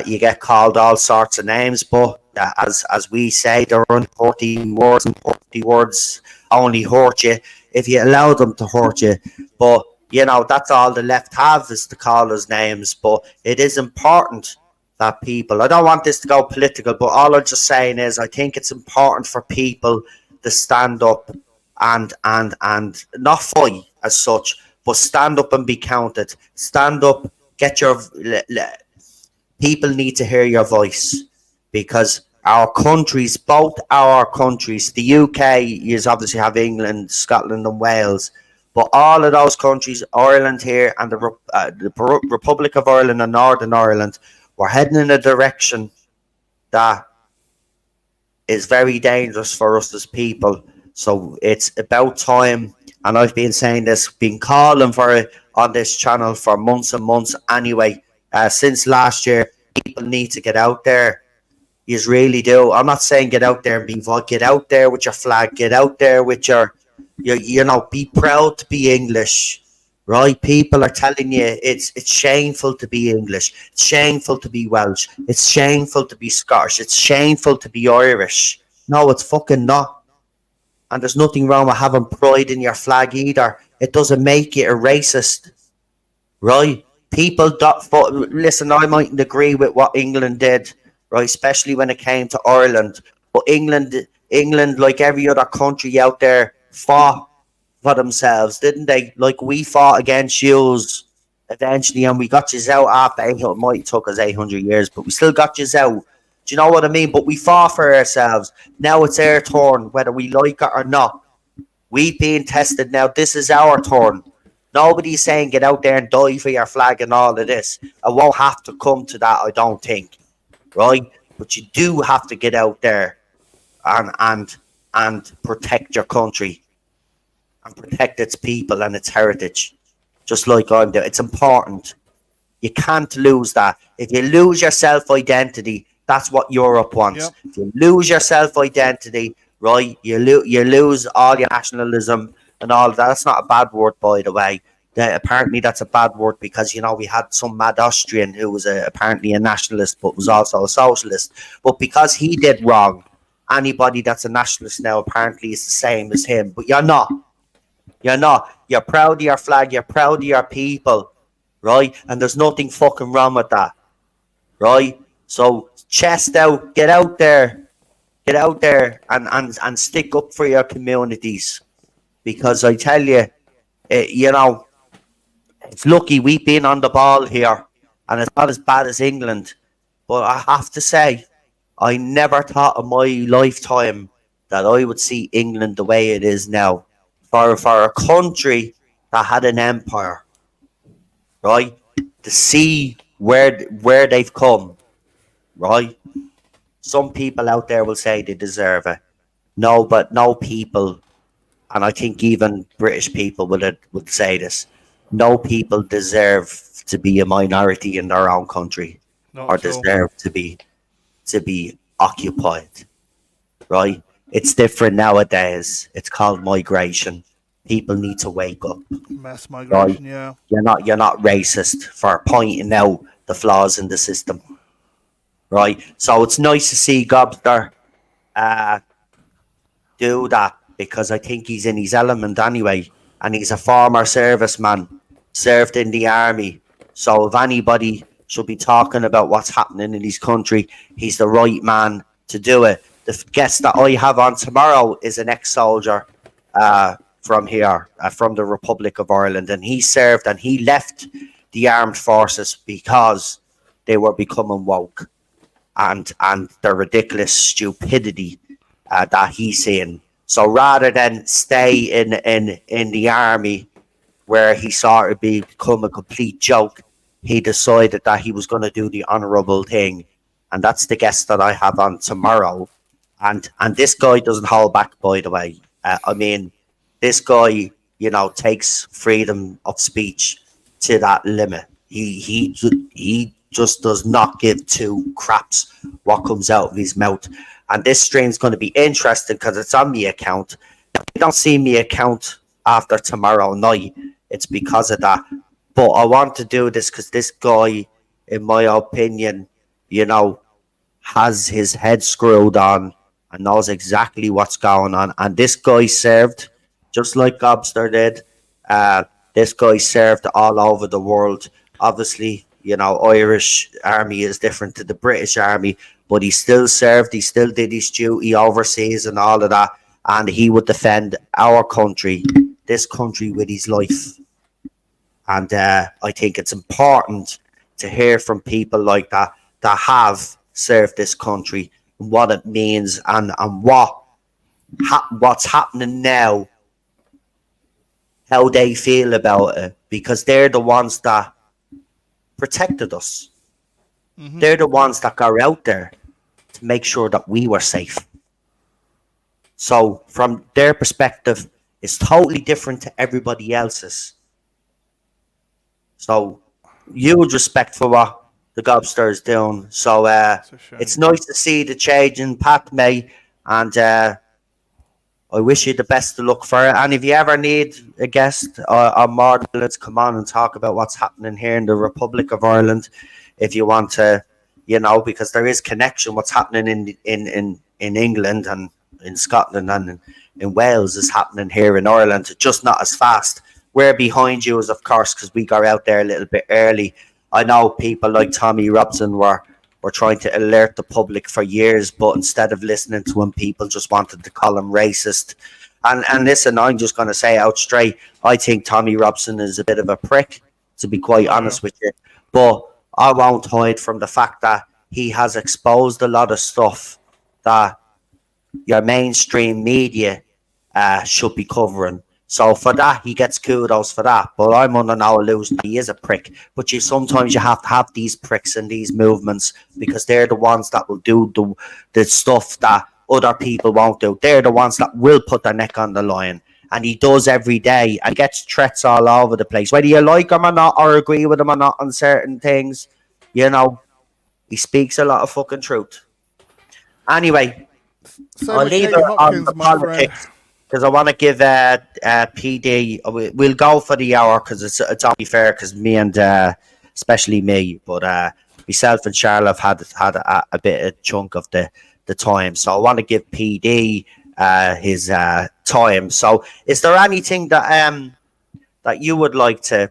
you get called all sorts of names. But as we say, there are 40 words, and 40 words only hurt you if you allow them to hurt you. But that's all the left have, is to call us names. But it is important that people, I don't want this to go political, but all I'm just saying is I think it's important for people to stand up and not fight as such, but stand up and be counted. Stand up, get your... People need to hear your voice, because our countries, both our countries, the UK, you obviously have England, Scotland and Wales, but all of those countries, Ireland here and the Republic of Ireland and Northern Ireland, we're heading in a direction that is very dangerous for us as people. So it's about time, and I've been saying this, been calling for it on this channel for months and months anyway. Since last year, people need to get out there. You really do. I'm not saying get out there and be vote. Get out there with your flag. Get out there with your, be proud to be English. Right? People are telling you it's shameful to be English. It's shameful to be Welsh. It's shameful to be Scottish. It's shameful to be Irish. No, it's fucking not. And there's nothing wrong with having pride in your flag either. It doesn't make you a racist, right? People listen. I mightn't agree with what England did, right? Especially when it came to Ireland. But England, like every other country out there, fought for themselves, didn't they? Like we fought against yous eventually, and we got you out after 800. It might took us 800 years, but we still got you out. Do you know what I mean? But we fought for ourselves. Now it's our turn, whether we like it or not. We've been tested now. This is our turn. Nobody's saying get out there and die for your flag and all of this. It won't have to come to that, I don't think. Right? But you do have to get out there and protect your country and protect its people and its heritage. Just like I'm doing. It's important. You can't lose that. If you lose your self-identity, that's what Europe wants. Yep. If you lose your self-identity, right, you lose all your nationalism and all of that. That's not a bad word, by the way. Apparently, that's a bad word because, we had some mad Austrian who was apparently a nationalist but was also a socialist. But because he did wrong, anybody that's a nationalist now apparently is the same as him. But you're not. You're not. You're proud of your flag. You're proud of your people, right? And there's nothing fucking wrong with that, right? So chest out, get out there and stick up for your communities. Because I tell you, it's lucky we've been on the ball here, and it's not as bad as England. But I have to say, I never thought in my lifetime that I would see England the way it is now. For a country that had an empire, right? To see where they've come, right? Some people out there will say they deserve it. No, but no people, and I think even British people would say this. No people deserve to be a minority in their own country, or deserve to be occupied, right? It's different nowadays. It's called migration. People need to wake up. Mass migration, right? Yeah. You're not racist for pointing out the flaws in the system, right? So it's nice to see Gobster do that, because I think he's in his element anyway, and he's a former serviceman, served in the army. So if anybody should be talking about what's happening in his country, he's the right man to do it. The guest that I have on tomorrow is an ex-soldier from here, from the Republic of Ireland, and he served and he left the armed forces because they were becoming woke and the ridiculous stupidity that he's seeing. So rather than stay in the army where he saw it become a complete joke, he decided that he was going to do the honourable thing, and that's the guest that I have on tomorrow. And this guy doesn't hold back, by the way. This guy, takes freedom of speech to that limit. He just does not give two craps what comes out of his mouth. And this stream's going to be interesting because it's on my account. If you don't see my account after tomorrow night, it's because of that. But I want to do this because this guy, in my opinion, has his head screwed on and knows exactly what's going on. And this guy served, just like Gobster did. This guy served all over the world. Obviously, Irish army is different to the British army, but he still served. He still did his duty overseas and all of that. And he would defend our country, this country, with his life. And I think it's important to hear from people like that have served this country, what it means, and what's happening now, how they feel about it, because they're the ones that protected us. Mm-hmm. They're the ones that got out there to make sure that we were safe. So from their perspective, it's totally different to everybody else's. So huge respect for what the Gobster is doing. So It's a shame. it's nice to see the change in Padme, and I wish you the best of luck for it. And if you ever need a guest, I'm more than willing to come on and talk about what's happening here in the Republic of Ireland, if you want to, because there is connection. What's happening in England and in Scotland and in Wales is happening here in Ireland, just not as fast. We're behind you, as of course, because we got out there a little bit early. I know people like Tommy Robson were trying to alert the public for years, but instead of listening to him, people just wanted to call him racist. And listen, I'm just going to say out straight, I think Tommy Robson is a bit of a prick, to be quite honest with you. But I won't hide from the fact that he has exposed a lot of stuff that your mainstream media should be covering. So for that, he gets kudos for that. But I'm under no illusion that he is a prick. But sometimes you have to have these pricks and these movements, because they're the ones that will do the stuff that other people won't do. They're the ones that will put their neck on the line. And he does every day. And he gets threats all over the place. Whether you like him or not, or agree with him or not on certain things, he speaks a lot of fucking truth. Anyway, So I'll leave it on the politics, because I want to give PD. We'll go for the hour, because it's only fair, because me and especially me, but myself and Charlotte have had a bit of chunk of the time. So I want to give PD his time. So is there anything that you would like to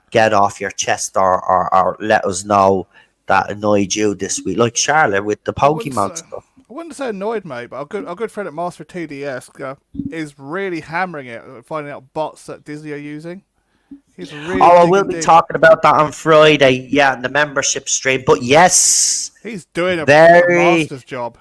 get off your chest, or let us know that annoyed you this week, like Charlotte with the Pokemon stuff? I wouldn't say annoyed, mate, but our good friend at Master TDS is really hammering it, finding out bots that Disney are using. He's really I will be talking about that on Friday, in the membership stream. But yes, he's doing a very master's job.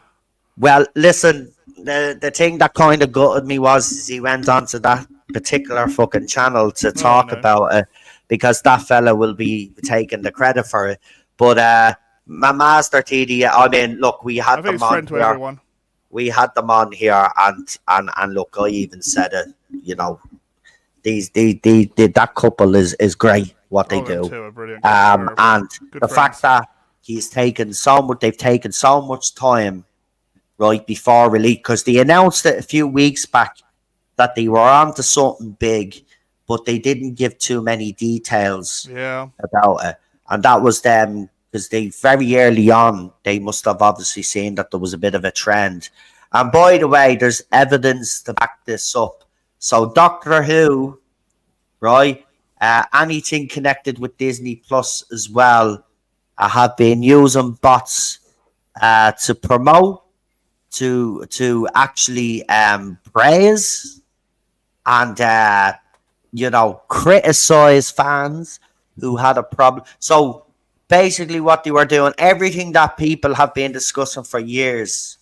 Well, listen, the thing that kind of gutted me was he went onto that particular fucking channel to talk about it, because that fella will be taking the credit for it. But my Master TD, I mean, look, we had them on here. Everyone. We had them on here, and look, I even said it. That couple is great. What they do, and the fact that they've taken so much time, right, before release, because they announced it a few weeks back that they were on to something big, but they didn't give too many details about it, and that was them. Because they very early on, they must have obviously seen that there was a bit of a trend. And by the way, there's evidence to back this up. So Doctor Who, right? Anything connected with Disney Plus as well, have been using bots to promote, to actually praise and criticize fans who had a problem. So basically, what they were doing, everything that people have been discussing for years,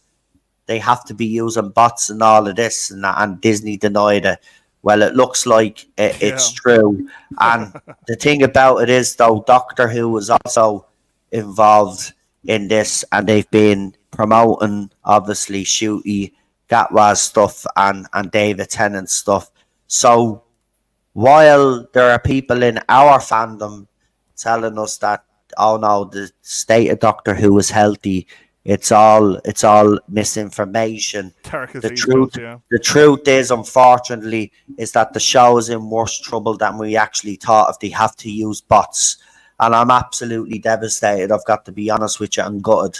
they have to be using bots and all of this, and Disney denied it. Well, it looks like it's true. And the thing about it is, though, Doctor Who was also involved in this, and they've been promoting, obviously, Ncuti Gatwa's stuff and David Tennant's stuff. So while there are people in our fandom telling us that, oh no, the state of Doctor Who is healthy, it's all misinformation. The truth is, unfortunately, is that the show is in worse trouble than we actually thought if they have to use bots. And I'm absolutely devastated. I've got to be honest with you, I'm gutted.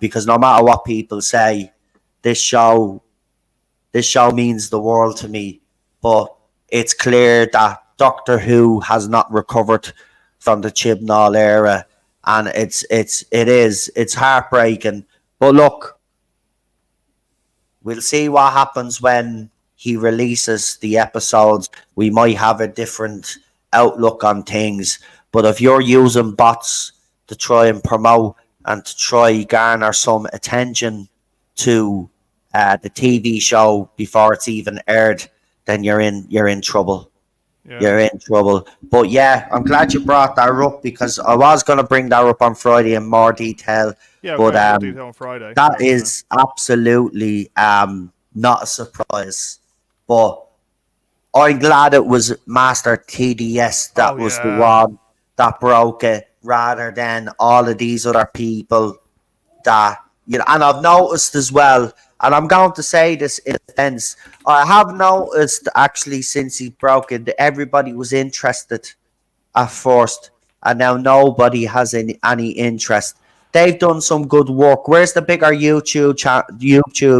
Because no matter what people say, this show means the world to me. But it's clear that Doctor Who has not recovered from the Chibnall era, and it's heartbreaking. But look, we'll see what happens when he releases the episodes. We might have a different outlook on things. But if you're using bots to try and promote and to try garner some attention to the TV show before it's even aired, then you're in trouble. Yeah. you're in trouble. But yeah, I'm glad you brought that up because I was going to bring that up on Friday in more detail. Yeah, we'll But go into more detail on Friday. that But, is absolutely not a surprise. But I'm glad it was Master TDS that Oh, was the yeah. one that broke it rather than all of these other people that, you know. And I've noticed as well, and I'm going to say this in defense, I have noticed actually since he broke it that everybody was interested at first, and now nobody has any interest. They've done some good work. Where's the bigger YouTube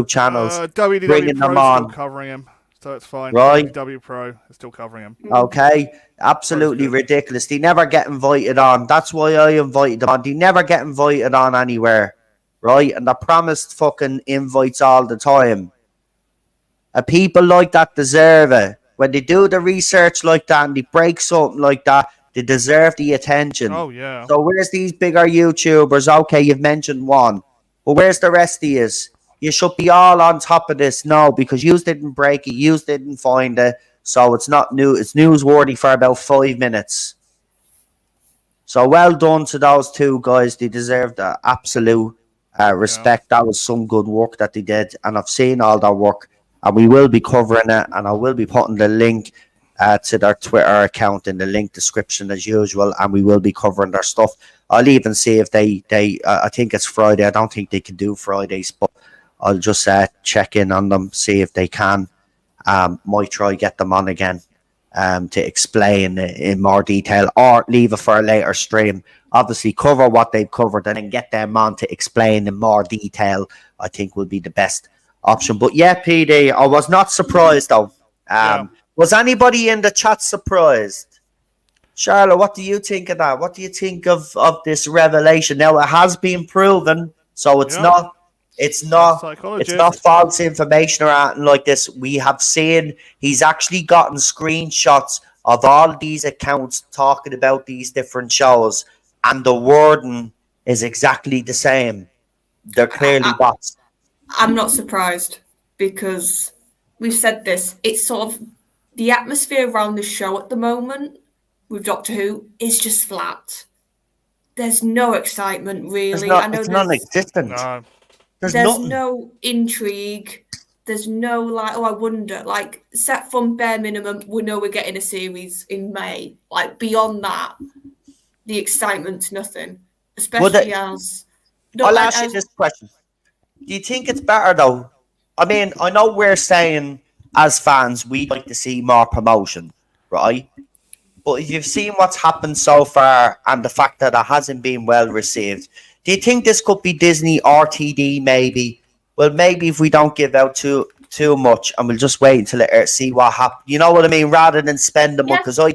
channels WDW bringing them Pro is still on? covering him, so it's fine. Right? WDW Pro is still covering him. Okay, absolutely good. ridiculous. They never get invited on. That's why I invited them on. They never get invited on anywhere, right? And they're promised fucking invites all the time. And people like that deserve it. When they do the research like that and they break something like that, they deserve the attention. Oh, yeah. So where's these bigger YouTubers? Okay, you've mentioned one. But where's the rest of yous? You should be all on top of this now because yous didn't break it, yous didn't find it. So it's not new. It's newsworthy for about 5 minutes. So well done to those two guys. They deserve the absolute respect. That was some good work that they did, and I've seen all their work, and we will be covering it, and I will be putting the link to their Twitter account in the link description as usual, and we will be covering their stuff. I'll even see if they I think it's Friday. I don't think they can do Fridays, but I'll just check in on them, see if they can. Might try get them on again to explain in more detail, or leave it for a later stream. Obviously, cover what they've covered and then get them on to explain in more detail. I think will be the best option. But yeah, PD, I was not surprised though. Was anybody in the chat surprised? Charlotte, what do you think of that? What do you think of this revelation? Now it has been proven, so it's not. It's not false information or anything like this. We have seen he's actually gotten screenshots of all these accounts talking about these different shows, and the wording is exactly the same. They're clearly bots. I'm not surprised because we've said this. It's sort of the atmosphere around the show at the moment with Doctor Who is just flat. There's no excitement really. It's non-existent. There's no intrigue. There's no like, oh, I wonder. Like, set from bare minimum, we know we're getting a series in May. Like, beyond that, the excitement's nothing. Especially as... I'll ask you this question. Do you think it's better, though? I mean, I know we're saying, as fans, we'd like to see more promotion, right? But if you've seen what's happened so far and the fact that it hasn't been well received, do you think this could be Disney RTD maybe? Well, maybe if we don't give out too much and we'll just wait until it see what happens. You know what I mean? Rather than spend the money. Because I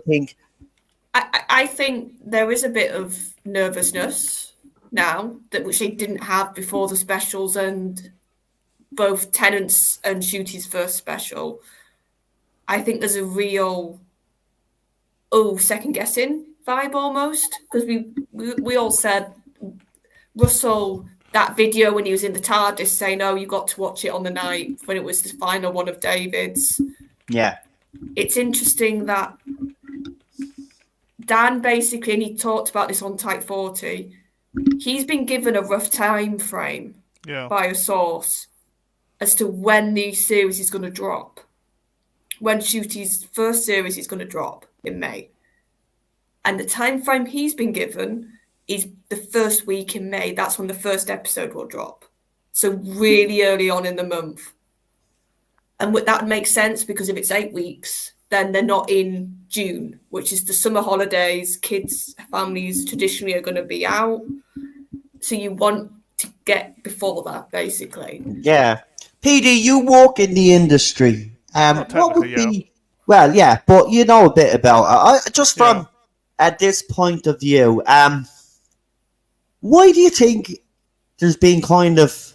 think there is a bit of nervousness now that which they didn't have before the specials and both Tennant's and Shooty's first special. I think there's a real second guessing vibe almost because we all said Russell, that video when he was in the TARDIS saying, "Oh, you got to watch it on the night when it was the final one of David's." Yeah, it's interesting that Dan basically, and he talked about this on Type 40. He's been given a rough time frame by a source as to when the series is going to drop. When Shooty's first series is going to drop in May, and the time frame he's been given is the first week in May. That's when the first episode will drop. So really early on in the month. And that makes sense because if it's 8 weeks, then they're not in June, which is the summer holidays. Kids, families traditionally are going to be out. So you want to get before that, basically. Yeah. PD, you work in the industry. What would be... Well, yeah, but you know a bit about it. Just from at this point of view, why do you think there's been kind of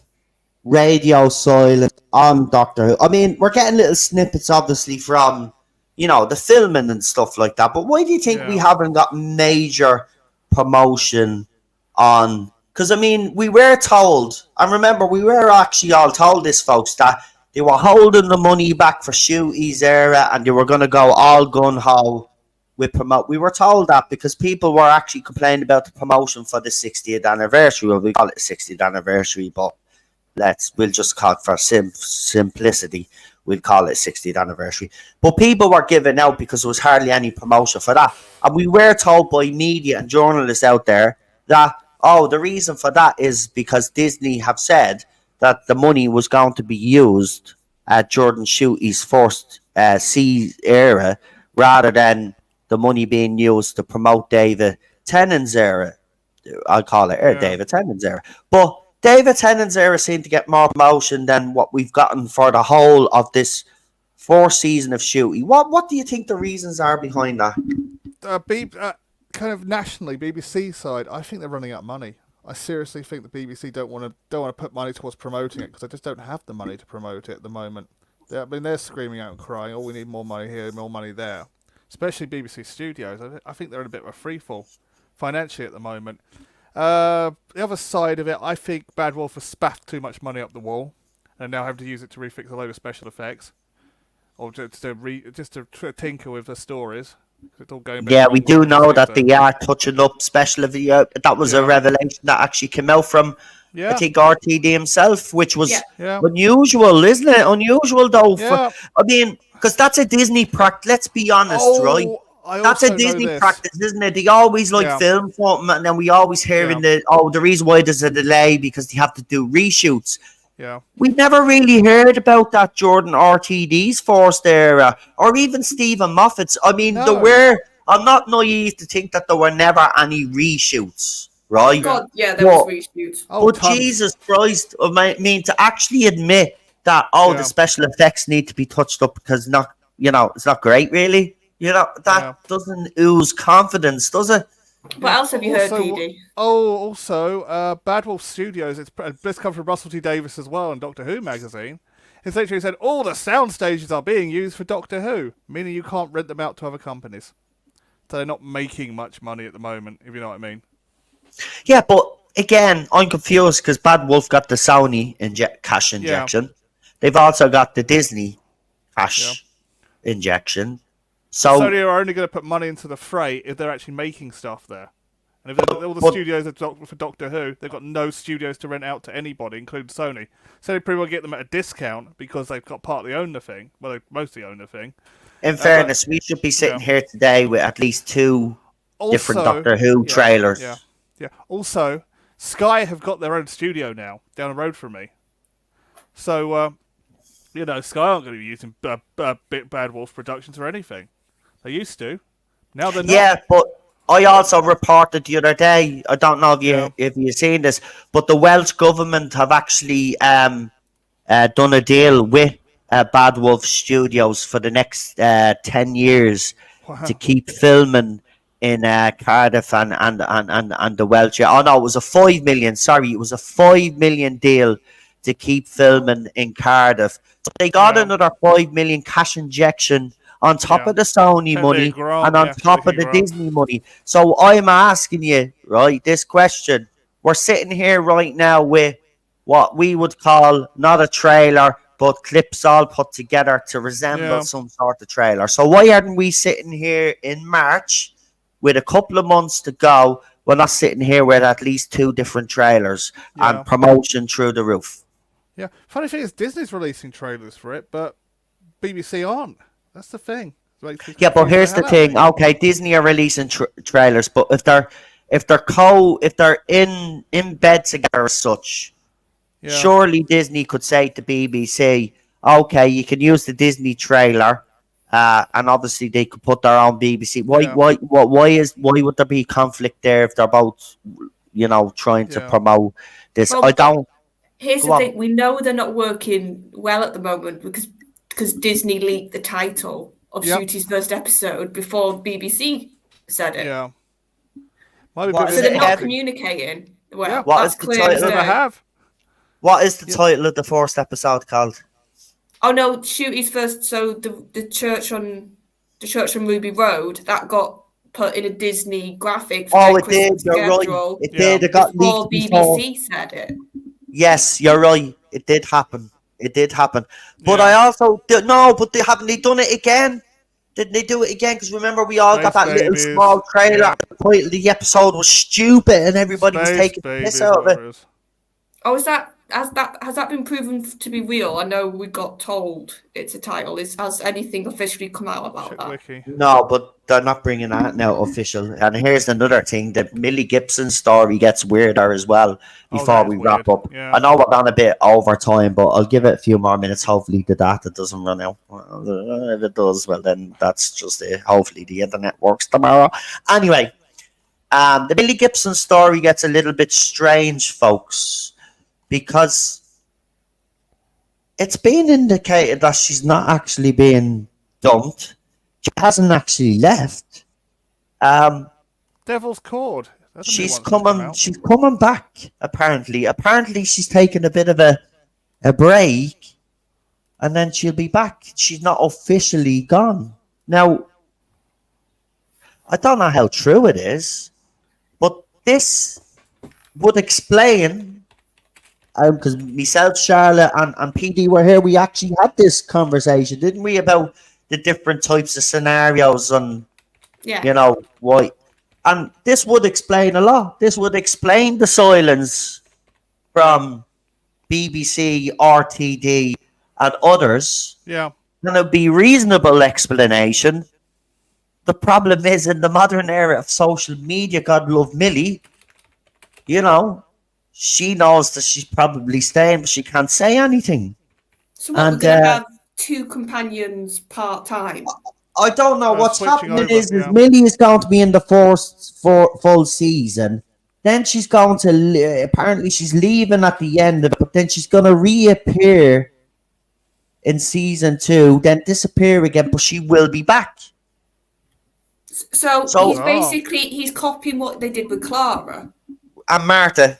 radio silence on Doctor Who? I mean, we're getting little snippets, obviously, from, you know, the filming and stuff like that. But why do you think we haven't got major promotion on? Because, I mean, we were told, and remember, we were actually all told this, folks, that they were holding the money back for Shooty's era, and they were going to go all gun ho with promote. We were told that because people were actually complaining about the promotion for the 60th anniversary. Well, we call it 60th anniversary, but we'll just call it for simplicity. We'll call it 60th anniversary. But people were giving out because there was hardly any promotion for that. And we were told by media and journalists out there that, the reason for that is because Disney have said that the money was going to be used at Jordan Shooty's first era rather than the money being used to promote David Tennant's era. I'll call it David Tennant's era. But David Tennant's era seemed to get more promotion than what we've gotten for the whole of this fourth season of Shooty. What do you think the reasons are behind that? Kind of nationally, BBC side, I think they're running out of money. I seriously think the BBC don't want to put money towards promoting it because they just don't have the money to promote it at the moment. They're screaming out and crying, "Oh, we need more money here, more money there." Especially BBC Studios. I think they're in a bit of a freefall financially at the moment. The other side of it, I think Bad Wolf has spaffed too much money up the wall, and now have to use it to refix a load of special effects, or just to tinker with the stories. It's all going we do know that they are touching up special effects. That was a revelation that actually came out from, I think, RTD himself, which was unusual, isn't it? Unusual though. Because that's a Disney practice. Let's be honest, right? That's a Disney practice, isn't it? They always film something, and then we always hear the reason why there's a delay because they have to do reshoots. Yeah, we never really heard about that Jordan RTD's first era, or even Stephen Moffat's. I mean, there were. I'm not naive to think that there were never any reshoots, right? God, there was reshoots. But Jesus Christ, I mean, to actually admit that the special effects need to be touched up because it's not great, really. That doesn't ooze confidence, does it? What else have you heard, PD? Also, Bad Wolf Studios, this comes from Russell T Davies as well in Doctor Who magazine. It's literally said all the sound stages are being used for Doctor Who, meaning you can't rent them out to other companies. So they're not making much money at the moment, if you know what I mean. Yeah, but again, I'm confused because Bad Wolf got the Sony cash injection. Yeah. They've also got the Disney cash injection. So Sony are only going to put money into the fray if they're actually making stuff there. And if all the studios are for Doctor Who, they've got no studios to rent out to anybody, including Sony. So they pretty well get them at a discount because they've got partly own the thing. Well, they mostly own the thing. In fairness, we should be sitting here today with at least two different Doctor Who trailers. Yeah. Also, Sky have got their own studio now down the road from me. So, Sky aren't going to be using Bad Wolf Productions or anything. They used to. Now they're not. Yeah, but I also reported the other day, I don't know if you've seen this, but the Welsh government have actually done a deal with Bad Wolf Studios for the next 10 years to keep filming in Cardiff and the Welsh. Oh no, it was a 5 million. Sorry, it was a 5 million deal to keep filming in Cardiff. So they got another 5 million cash injection on top of the Sony money and on top of the Disney money. So I'm asking you, right, this question. We're sitting here right now with what we would call not a trailer, but clips all put together to resemble some sort of trailer. So why aren't we sitting here in March with a couple of months to go? We're not sitting here with at least 2 different trailers and promotion through the roof. Yeah. Funny thing is Disney's releasing trailers for it, but BBC aren't. That's the thing. But here's the thing. Okay, Disney are releasing trailers, but if they're in bed together as such, surely Disney could say to BBC, okay, you can use the Disney trailer, and obviously they could put their own BBC. Why would there be conflict there if they're both, trying to promote this? Well, here's the thing. We know they're not working well at the moment because Disney leaked the title of Shooty's first episode before BBC said it. Yeah. So they're not communicating. Well, what that's is the clear title? as day. What is the title of the first episode called? Oh no, Shooty's first. So the church on Ruby Road that got put in a Disney graphic. For it did. You're right. It did. It got before leaked BBC said it. Yes, you're right. It did happen. It did happen. But Yeah. I also no, but haven't they done it again? Didn't they do it again? Because remember, we all got Space that little Babies. small trailer. Yeah. The title of the episode was stupid, and everybody was Space taking the piss Babies, out of it. whatever it is. Oh, has that been proven to be real? I know we got told it's a title. Has anything officially come out about Check that? wiki. No, but they're not bringing that now official. And here's another thing: the Millie Gibson story gets weirder as well. Before that is we wrap weird. up, Yeah. I know we're gone a bit over time, but I'll give it a few more minutes. Hopefully, the data doesn't run out. If it does, well, then that's just it. Hopefully, the internet works tomorrow. Anyway, the Millie Gibson story gets a little bit strange, folks, because it's been indicated that she's not actually being dumped. She hasn't actually left. Devil's Cord. That's a new She's one that's come coming. out. She's coming back. Apparently, she's taking a bit of a break, and then she'll be back. She's not officially gone. Now, I don't know how true it is, but this would explain. Because myself, Charlotte, and PD were here. We actually had this conversation, didn't we, about the different types of scenarios and Yeah. why. And this would explain a lot. This would explain the silence from BBC, RTD, and others. Yeah. And it'd be reasonable explanation. The problem is, in the modern era of social media, God love Millie, she knows that she's probably staying, but she can't say anything. So what, we're going to have two companions part-time? I don't know. What's switching happening over, is yeah. Millie is going to be in the first full season. Then she's going to apparently she's leaving at the end of it, but then she's going to reappear in season 2, then disappear again, but she will be back. So he's Oh. basically he's copying what they did with Clara. And Martha.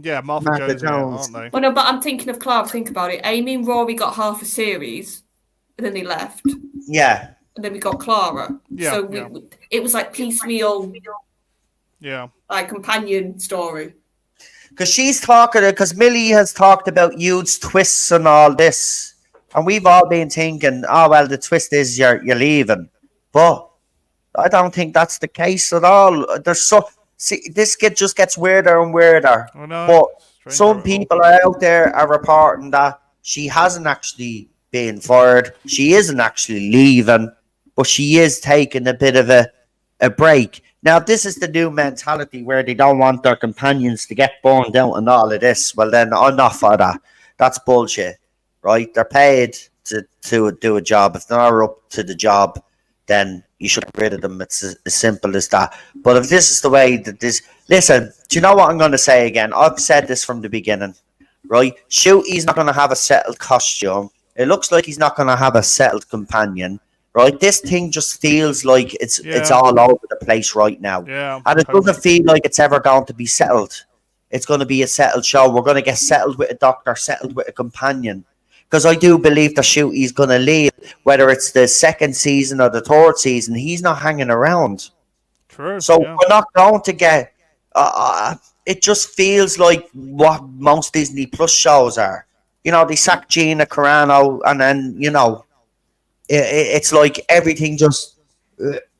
Yeah, Martha Martha Jones, in it, Jones. aren't they? Well, no, but I'm thinking of Clara. Think about it. Amy and Rory got half a series, and then they left, Yeah. and then we got Clara. Yeah, So yeah. it was like piecemeal, Yeah. like companion story. Because Millie has talked about huge twists and all this. And we've all been thinking, oh, well, the twist is you're leaving. But I don't think that's the case at all. This kid just gets weirder and weirder. I know. But Strange some how it people out there are reporting that she hasn't actually been fired. She isn't actually leaving, but she is taking a bit of a break. Now, this is the new mentality where they don't want their companions to get burned out and all of this. Well, then I'm not for that. That's bullshit, right? They're paid to do a job. If they're not up to the job, then you should get rid of them. It's as simple as that. But if this is the way that this... Listen, do you know what I'm going to say again? I've said this from the beginning, right? Shooty's not going to have a settled costume. It looks like he's not going to have a settled companion, right? This thing just feels like it's all over the place right now. Yeah. And it doesn't feel like it's ever going to be settled. It's going to be a settled show. We're going to get settled with a doctor, settled with a companion. Because I do believe the Shooty's going to leave, whether it's the second season or the third season. He's not hanging around. True. So yeah. we're not going to get... it just feels like what most Disney Plus shows are. They sack Gina Carano, and then, it's like everything just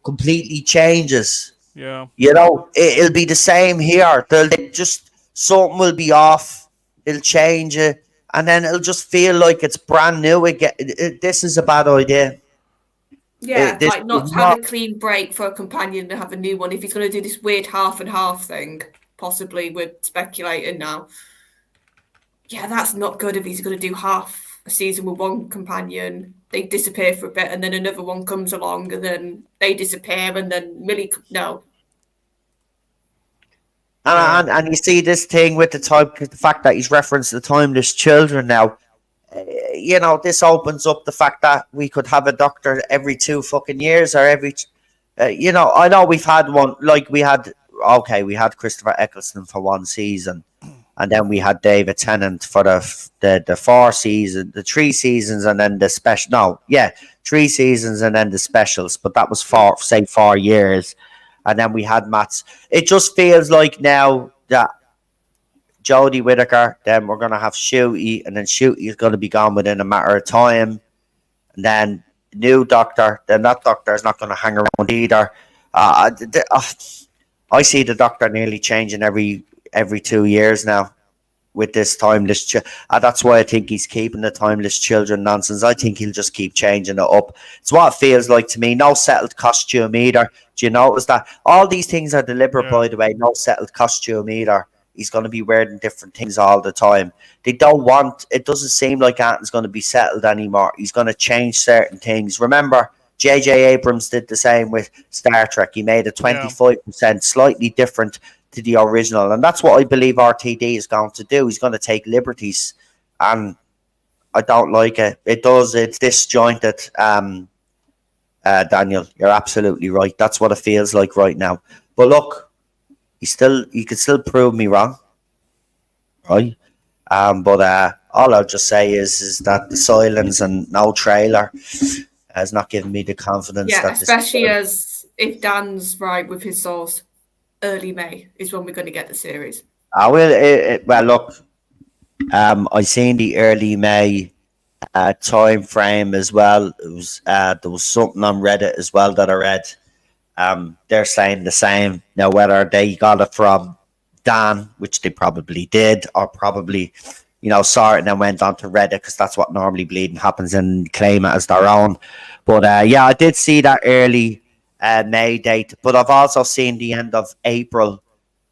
completely changes. Yeah. It'll be the same here. Something will be off. It'll change it. And then it'll just feel like it's brand new again. This is a bad idea. Yeah, This like not is have a clean break for a companion to have a new one. If he's going to do this weird half and half thing, possibly we're speculating now. Yeah, that's not good if he's going to do half a season with one companion. They disappear for a bit, and then another one comes along, and then they disappear, and then Millie... No. And you see this thing with the fact that he's referenced the timeless children now. This opens up the fact that we could have a doctor every 2 fucking years or every... I know we've had one, like we had Christopher Eccleston for 1 season. And then we had David Tennant for the 4 seasons, the 3 seasons, and then the special. No, yeah, 3 seasons and then the specials. But that was 4 years. And then we had Matt's. It just feels like now that, Jodie Whittaker, then we're going to have Shooty, and then Shooty is going to be gone within a matter of time. And then new doctor, then that doctor is not going to hang around either. I see the doctor nearly changing every 2 years now with this timeless. That's why I think he's keeping the timeless children nonsense. I think he'll just keep changing it up. It's what it feels like to me. No settled costume either. Do you notice that? All these things are deliberate, by the way. No settled costume either. He's going to be wearing different things all the time. They don't want. It doesn't seem like Anton's going to be settled anymore. He's going to change certain things. Remember, J.J. Abrams did the same with Star Trek. He made it 25% slightly different to the original, and that's what I believe RTD is going to do. He's going to take liberties, and I don't like it. It's disjointed. Daniel, you're absolutely right. That's what it feels like right now. But look, he could still prove me wrong, right? But all I'll just say is that the silence and no trailer has not given me the confidence. Yeah, especially as if Dan's right with his source, early May is when we're going to get the series. I will. Well, look, I seen the early May time frame as well. It was there was something on Reddit as well that I read. They're saying the same. Now, whether they got it from Dan, which they probably did, or probably, saw it and then went on to Reddit, because that's what normally bleeding happens, and claim it as their own. But yeah, I did see that early May date, but I've also seen the end of April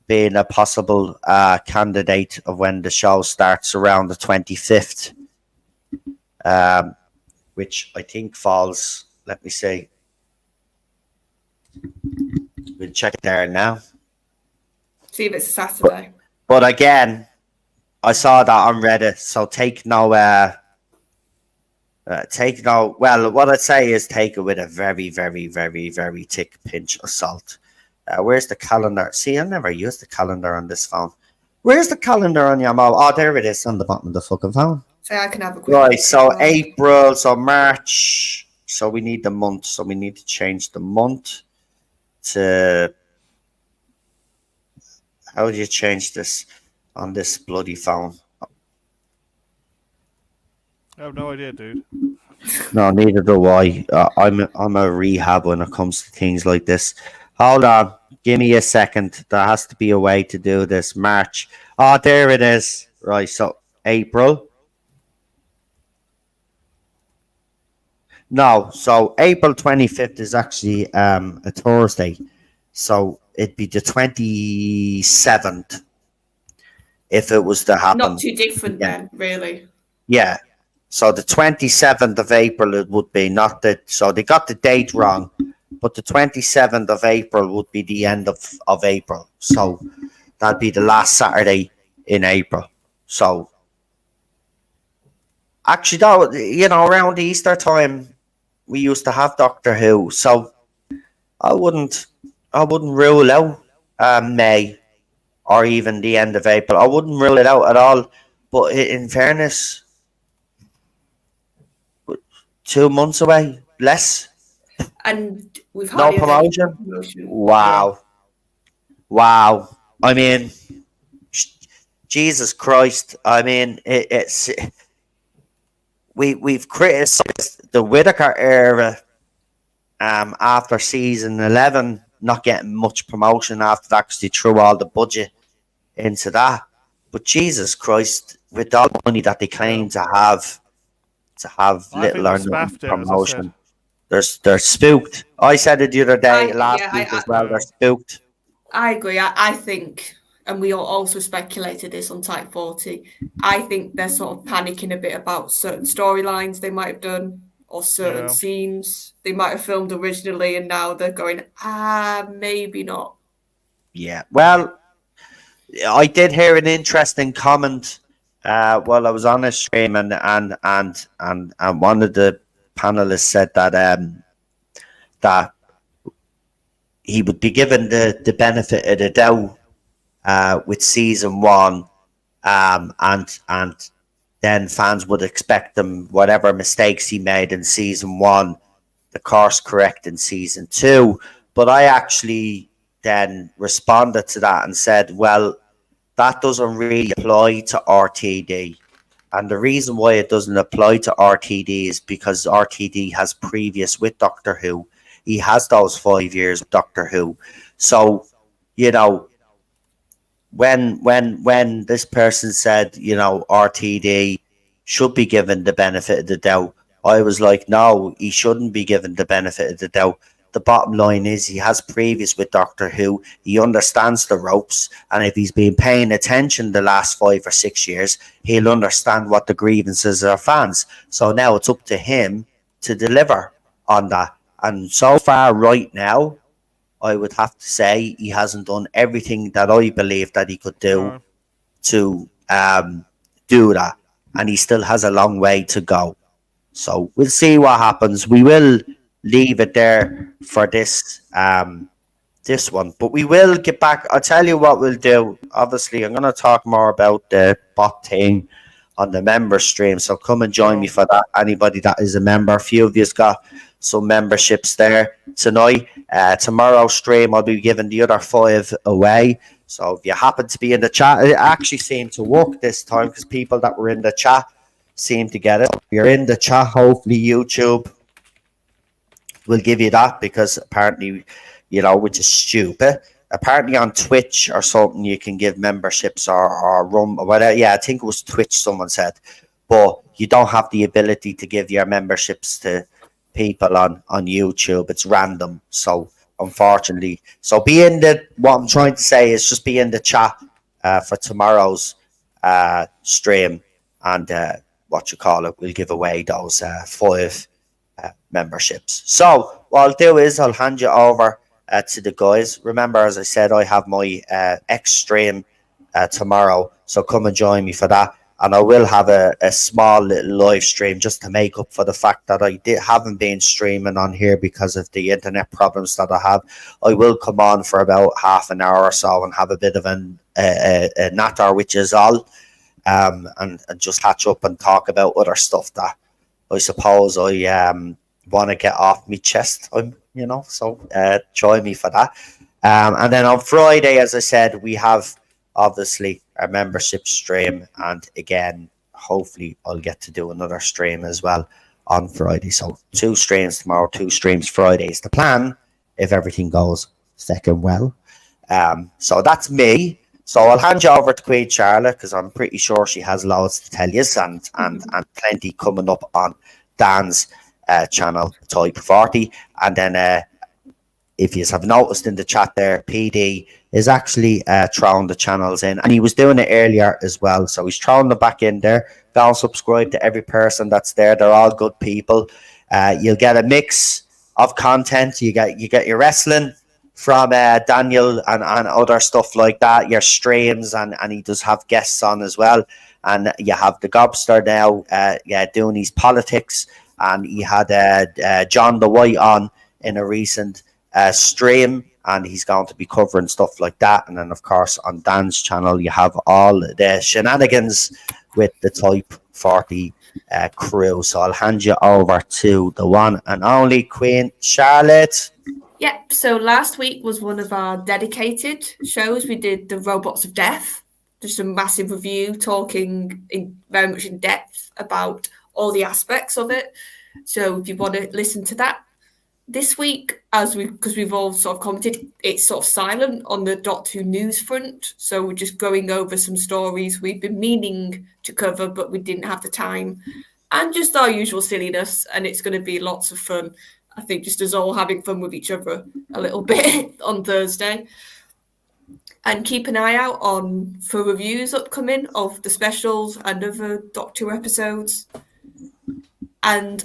being a possible candidate of when the show starts around the 25th, which I think falls, let me see. We'll check it there now. See if it's a Saturday. But again, I saw that on Reddit, so take no. Well, what I'd say is take it with a very, very, very, very thick pinch of salt. Where's the calendar? See, I never use the calendar on this phone. Where's the calendar on your mobile? Oh, there it is on the bottom of the fucking phone. So I can have a quick Right, so April, so March. So we need the month. So we need to change the month to. How do you change this on this bloody phone? I have no idea, dude. No, neither do I. I'm a rehab when it comes to things like this. Hold on, give me a second. There has to be a way to do this. March. Oh, there it is. Right, so April. No, so April 25th is actually a Thursday. So it'd be the 27th if it was to happen. Not too different then, really. Yeah. So the 27th of April it would be, not the, so they got the date wrong, but the 27th of April would be the end of April. So that'd be the last Saturday in April. So actually, though, around Easter time, we used to have Doctor Who. So I wouldn't rule out May or even the end of April. I wouldn't rule it out at all. But in fairness, 2 months away, less. And we've no promotion. Wow. I mean, Jesus Christ. I mean, it's we've criticised the Whittaker era after season 11 not getting much promotion after that, because they threw all the budget into that. But Jesus Christ, with all the money that they claim to have little or no promotion, they're spooked. I said it the other day, last week as well. They're spooked. I agree. I think, and we also speculated this on Type 40. I think they're sort of panicking a bit about certain storylines they might have done, or certain scenes they might have filmed originally, and now they're going, maybe not. Yeah. Well, I did hear an interesting comment while I was on a stream, and one of the panelists said that he would be given the benefit of the doubt with season 1, and then fans would expect them, whatever mistakes he made in season 1, the course correct in season 2. But I actually then responded to that and said, well, that doesn't really apply to RTD. And the reason why it doesn't apply to RTD is because RTD has previous with Doctor Who. He has those 5 years with Doctor Who. So, you know, when this person said, RTD should be given the benefit of the doubt, I was like, no, he shouldn't be given the benefit of the doubt. The bottom line is he has previous with Doctor Who. He understands the ropes, and if he's been paying attention the last 5 or 6 years, he'll understand what the grievances of fans. So now it's up to him to deliver on that. And so far, right now, I would have to say he hasn't done everything that I believe that he could do No. to do that, and he still has a long way to go. So we'll see what happens. We will leave it there for this one, but we will get back. I'll tell you what we'll do. Obviously, I'm going to talk more about the bot thing on the member stream. So come and join me for that. Anybody that is a member, a few of you's got some memberships there tonight. Tomorrow stream, I'll be giving the other 5 away. So if you happen to be in the chat, it actually seemed to work this time because people that were in the chat seem to get it. If you're in the chat, hopefully YouTube will give you that, because apparently, which is stupid. Apparently on Twitch or something, you can give memberships or run or whatever. Yeah, I think it was Twitch, someone said. But you don't have the ability to give your memberships to people on YouTube. It's random. So unfortunately, what I'm trying to say is just be in the chat for tomorrow's stream, and we'll give away those 5 memberships. So what I'll do is I'll hand you over to the guys. Remember, as I said, I have my X stream tomorrow, so come and join me for that. And I will have a small little live stream just to make up for the fact that haven't been streaming on here because of the internet problems that I have. I will come on for about half an hour or so and have a bit of a natter, which is all, and just catch up and talk about other stuff that I suppose I want to get off my chest. So join me for that. And then on Friday, as I said, we have obviously our membership stream, and again, hopefully I'll get to do another stream as well on Friday. So 2 streams tomorrow, 2 streams Friday is the plan, if everything goes second well. So that's me. So I'll hand you over to Queen Charlotte, because I'm pretty sure she has loads to tell you, and plenty coming up on Dan's channel, Type 40. And then if you have noticed in the chat there, PD is actually throwing the channels in, and he was doing it earlier as well. So he's throwing them back in there. Go and subscribe to every person that's there. They're all good people. You'll get a mix of content. You get your wrestling from Daniel and other stuff like that, your streams, and he does have guests on as well. And you have the Gobster now doing his politics, and he had John the White on in a recent stream, and he's going to be covering stuff like that. And then of course on Dan's channel you have all the shenanigans with the Type 40 crew. So I'll hand you over to the one and only Queen Charlotte. Yep, so last week was one of our dedicated shows. We did the Robots of Death, just a massive review talking very much in depth about all the aspects of it. So if you want to listen to that, this week, because we've all sort of commented, it's sort of silent on the Doctor Who news front. So we're just going over some stories we've been meaning to cover, but we didn't have the time, and just our usual silliness. And it's going to be lots of fun. I think just us all having fun with each other a little bit on Thursday. And keep an eye out for reviews upcoming of the specials and other Doctor Who episodes. And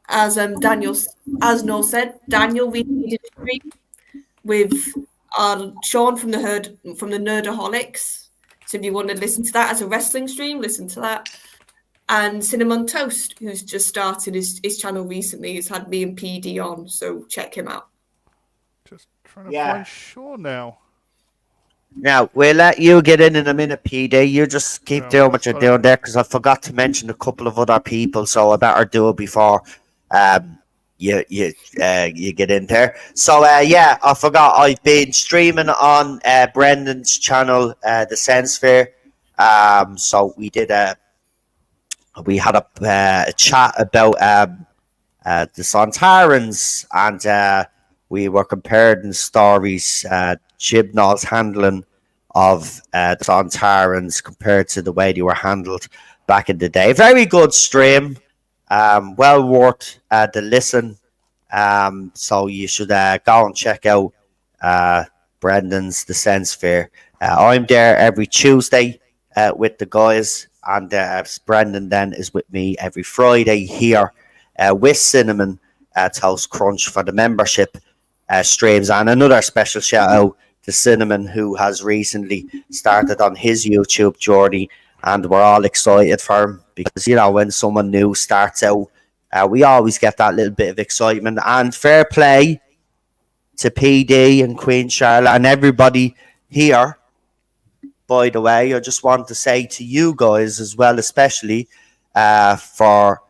as Noel said, Daniel, we did a stream with Sean from the Nerdaholics. So if you want to listen to that as a wrestling stream, listen to that. And Cinnamon Toast, who's just started his channel recently, has had me and PD on, so check him out. Just trying to find Sean now. Now, we'll let you get in a minute, PD. You just keep doing what you're doing there, because I forgot to mention a couple of other people, so I better do it before you get in there. So yeah, I forgot. I've been streaming on Brendan's channel, the Sensphere. So we had a chat about the Sontarans, and we were comparing stories, Chibnall's handling of the Sontarans compared to the way they were handled back in the day. Very good stream, well worth the listen. So you should go and check out uh, Brendan's The Sensphere. I'm there every Tuesday with the guys, and Brendan then is with me every Friday here with Cinnamon Toast Crunch for the membership streams. And another special shout out to Cinnamon, who has recently started on his YouTube journey, and we're all excited for him because, you know, when someone new starts out, we always get that little bit of excitement. And fair play to PD and Queen Charlotte and everybody here. By the way, I just want to say to you guys as well, especially for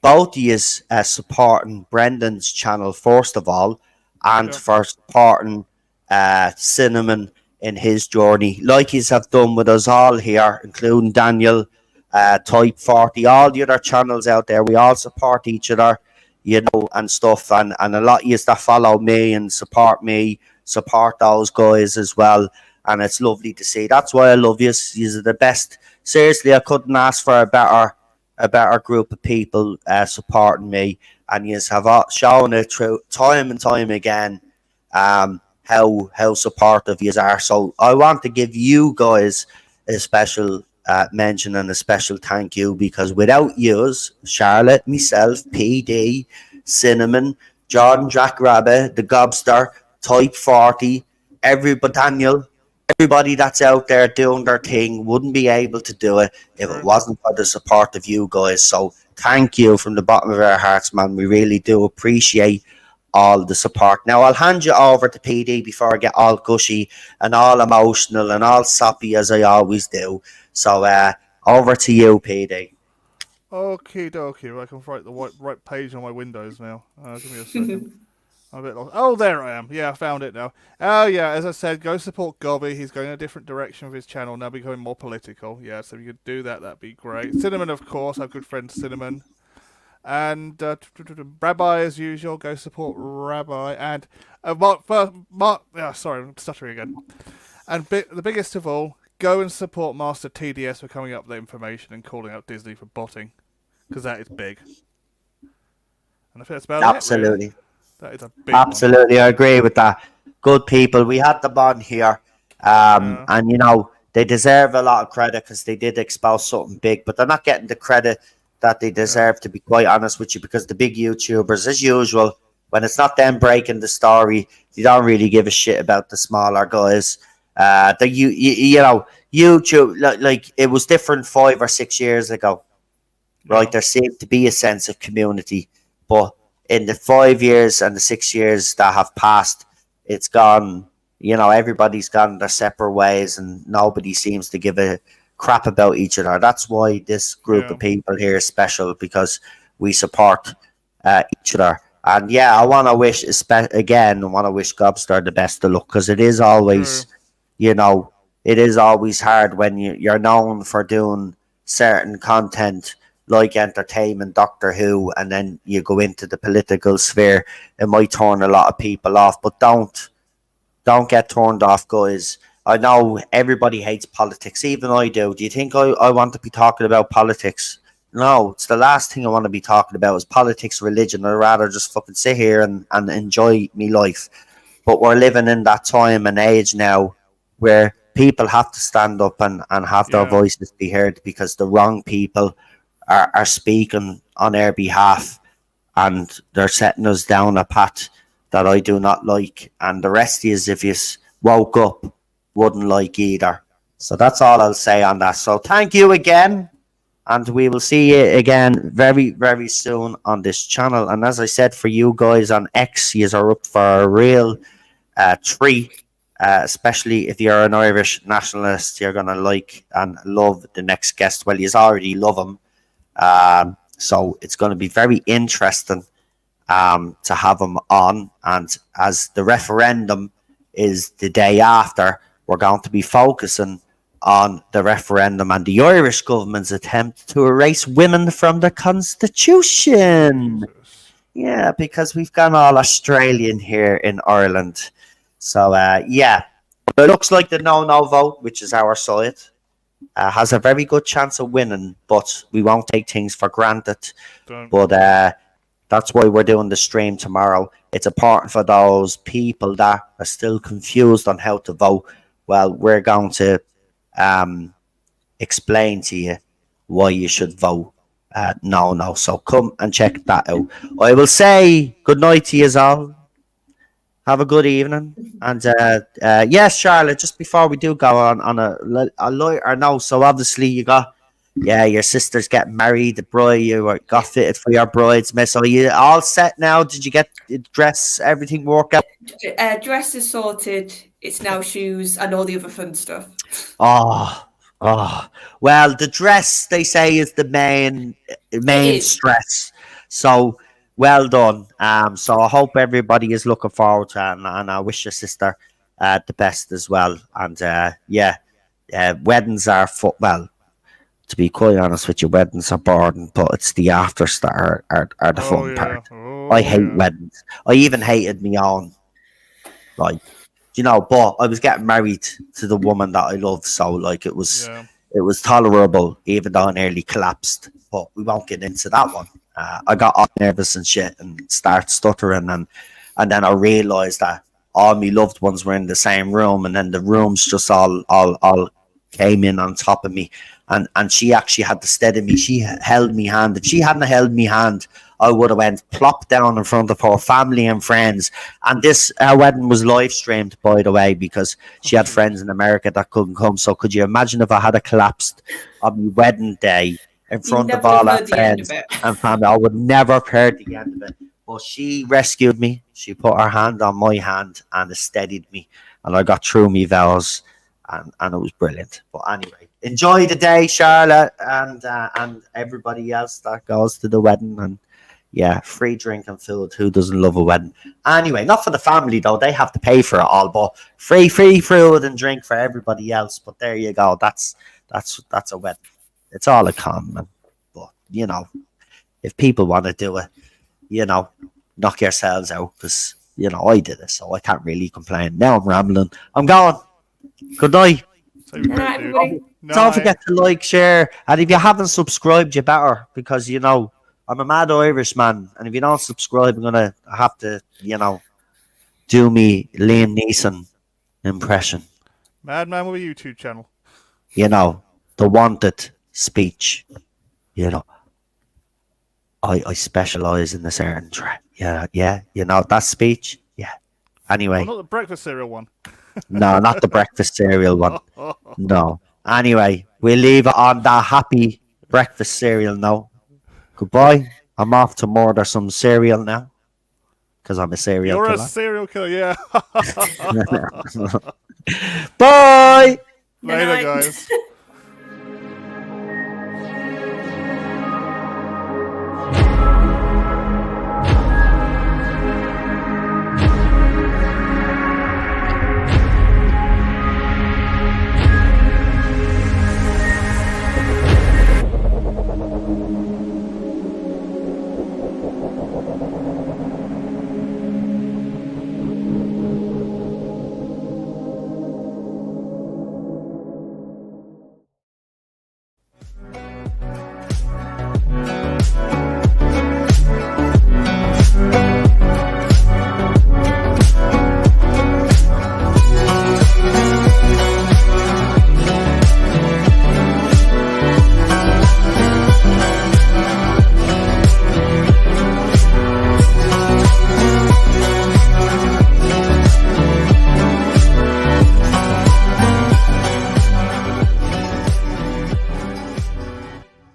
both of you supporting Brendan's channel, first of all, and for supporting Cinnamon in his journey, like he's have done with us all here, including Daniel, Type 40, all the other channels out there. We all support each other, you know, and stuff. And a lot of you that follow me and support me, support those guys as well. And it's lovely to see. That's why I love you. You're the best. Seriously, I couldn't ask for a better group of people supporting me, and you have shown it through time and time again how supportive you are. So I want to give you guys a special mention and a special thank you, because without yous, Charlotte, myself, PD, Cinnamon, Jordan, Jackrabbit, the Gobster, Type 40, everybody, Daniel, everybody that's out there doing their thing wouldn't be able to do it if it wasn't for the support of you guys. So thank you from the bottom of our hearts, man. We really do appreciate all the support. Now I'll hand you over to PD before I get all gushy and all emotional and all soppy as I always do. So over to you, PD. Okie dokie. I can write the right page on my Windows now. Give me a second. I'm a bit lost. Oh, there I am. Yeah, I found it now. Oh, yeah, as I said, go support Gobby. He's going in a different direction with his channel, now becoming more political. Yeah, so if you could do that, that'd be great. Cinnamon, of course, our good friend Cinnamon. And Rabbi, as usual, go support Rabbi. And Mark, sorry, I'm stuttering again. And the biggest of all, go and support Master TDS for coming up with the information and calling out Disney for botting, because that is big. And I think that's about Absolutely. it. Really. That is a big Absolutely, one. I agree with that. Good people. We had them on here, and you know they deserve a lot of credit because they did expose something big, but they're not getting the credit that they deserve. To be quite honest with you, because the big YouTubers, as usual, when it's not them breaking the story, they don't really give a shit about the smaller guys. You know, YouTube, like it was different 5 or 6 years ago, right? There seemed to be a sense of community, but in the 5 years and the 6 years that have passed, it's gone, you know, everybody's gone their separate ways and nobody seems to give a crap about each other. That's why this group of people here is special, because we support each other. And yeah, I want to wish, Gobster the best of luck, because it is always, you know, it is always hard when you're known for doing certain content like entertainment, Doctor Who, and then you go into the political sphere. It might turn a lot of people off, but don't get turned off, guys. I know everybody hates politics, even I do. Do you think I want to be talking about politics? No, it's the last thing I want to be talking about is politics, religion. I'd rather just fucking sit here and enjoy me life. But we're living in that time and age now where people have to stand up and have their voices be heard, because the wrong people are speaking on our behalf, and they're setting us down a path that I do not like, and the rest is, if you woke up, wouldn't like either. So that's all I'll say on that. So thank you again, and we will see you again very, very soon on this channel. And as I said, for you guys on X, you are up for a real treat, especially if you're an Irish nationalist. You're going to like and love the next guest. Well, you already love him. So it's going to be very interesting, to have him on. And as the referendum is the day after, we're going to be focusing on the referendum and the Irish government's attempt to erase women from the constitution. Jesus. Yeah, because we've gone all Australian here in Ireland. So, yeah, it looks like the no vote, which is our side, has a very good chance of winning, but we won't take things for granted. Don't. But that's why we're doing the stream tomorrow. It's important for those people that are still confused on how to vote. Well, we're going to explain to you why you should vote no. So come and check that out. I will say good night to you all. Have a good evening. And yes, Charlotte, just before we do go on a lighter note, so obviously you got, your sister's getting married, the bride, got fitted for your bridesmaid. So you all set now? Did you get the dress, everything work out? Dress is sorted. It's now shoes and all the other fun stuff. Well, the dress, they say, is the main stress. So well done. So I hope everybody is looking forward to it, and I wish your sister the best as well. And weddings are well. To be quite honest with you, weddings are boring, but it's the afters that are the fun part. I hate weddings. I even hated my own. Like, but I was getting married to the woman that I love, so like it was tolerable, even though I nearly collapsed. But we won't get into that one. I got all nervous and shit and started stuttering, and then I realised that all my loved ones were in the same room, and then the rooms just all came in on top of me. And she actually had to steady me. She held me hand. If she hadn't held me hand, I would have went plop down in front of her family and friends. And this wedding was live streamed, by the way, because she had friends in America that couldn't come. So could you imagine if I had collapsed on my wedding day in front of all her friends and family? I would never have heard the end of it. But she rescued me. She put her hand on my hand and steadied me. And I got through my vows. And it was brilliant. But anyway, enjoy the day, Charlotte, and everybody else that goes to the wedding. And yeah, free drink and food. Who doesn't love a wedding? Anyway, not for the family though; they have to pay for it all. But free food and drink for everybody else. But there you go. That's a wedding. It's all a con, man. But if people want to do it, knock yourselves out, because I did it, so I can't really complain. Now I'm rambling. I'm going. Good night. Don't forget to like, share, and if you haven't subscribed, you better, because I'm a mad Irishman, and if you don't subscribe, I'm gonna have to, do me Liam Neeson impression. Madman with a YouTube channel. The wanted speech. I specialize in a certain track. Yeah. That speech. Yeah. Anyway. Not the breakfast cereal one. No, not the breakfast cereal one. No. Anyway, we'll leave it on that happy breakfast cereal note. Goodbye. I'm off to murder some cereal now, because I'm a serial killer. You're a serial killer, yeah. Bye. Later, guys.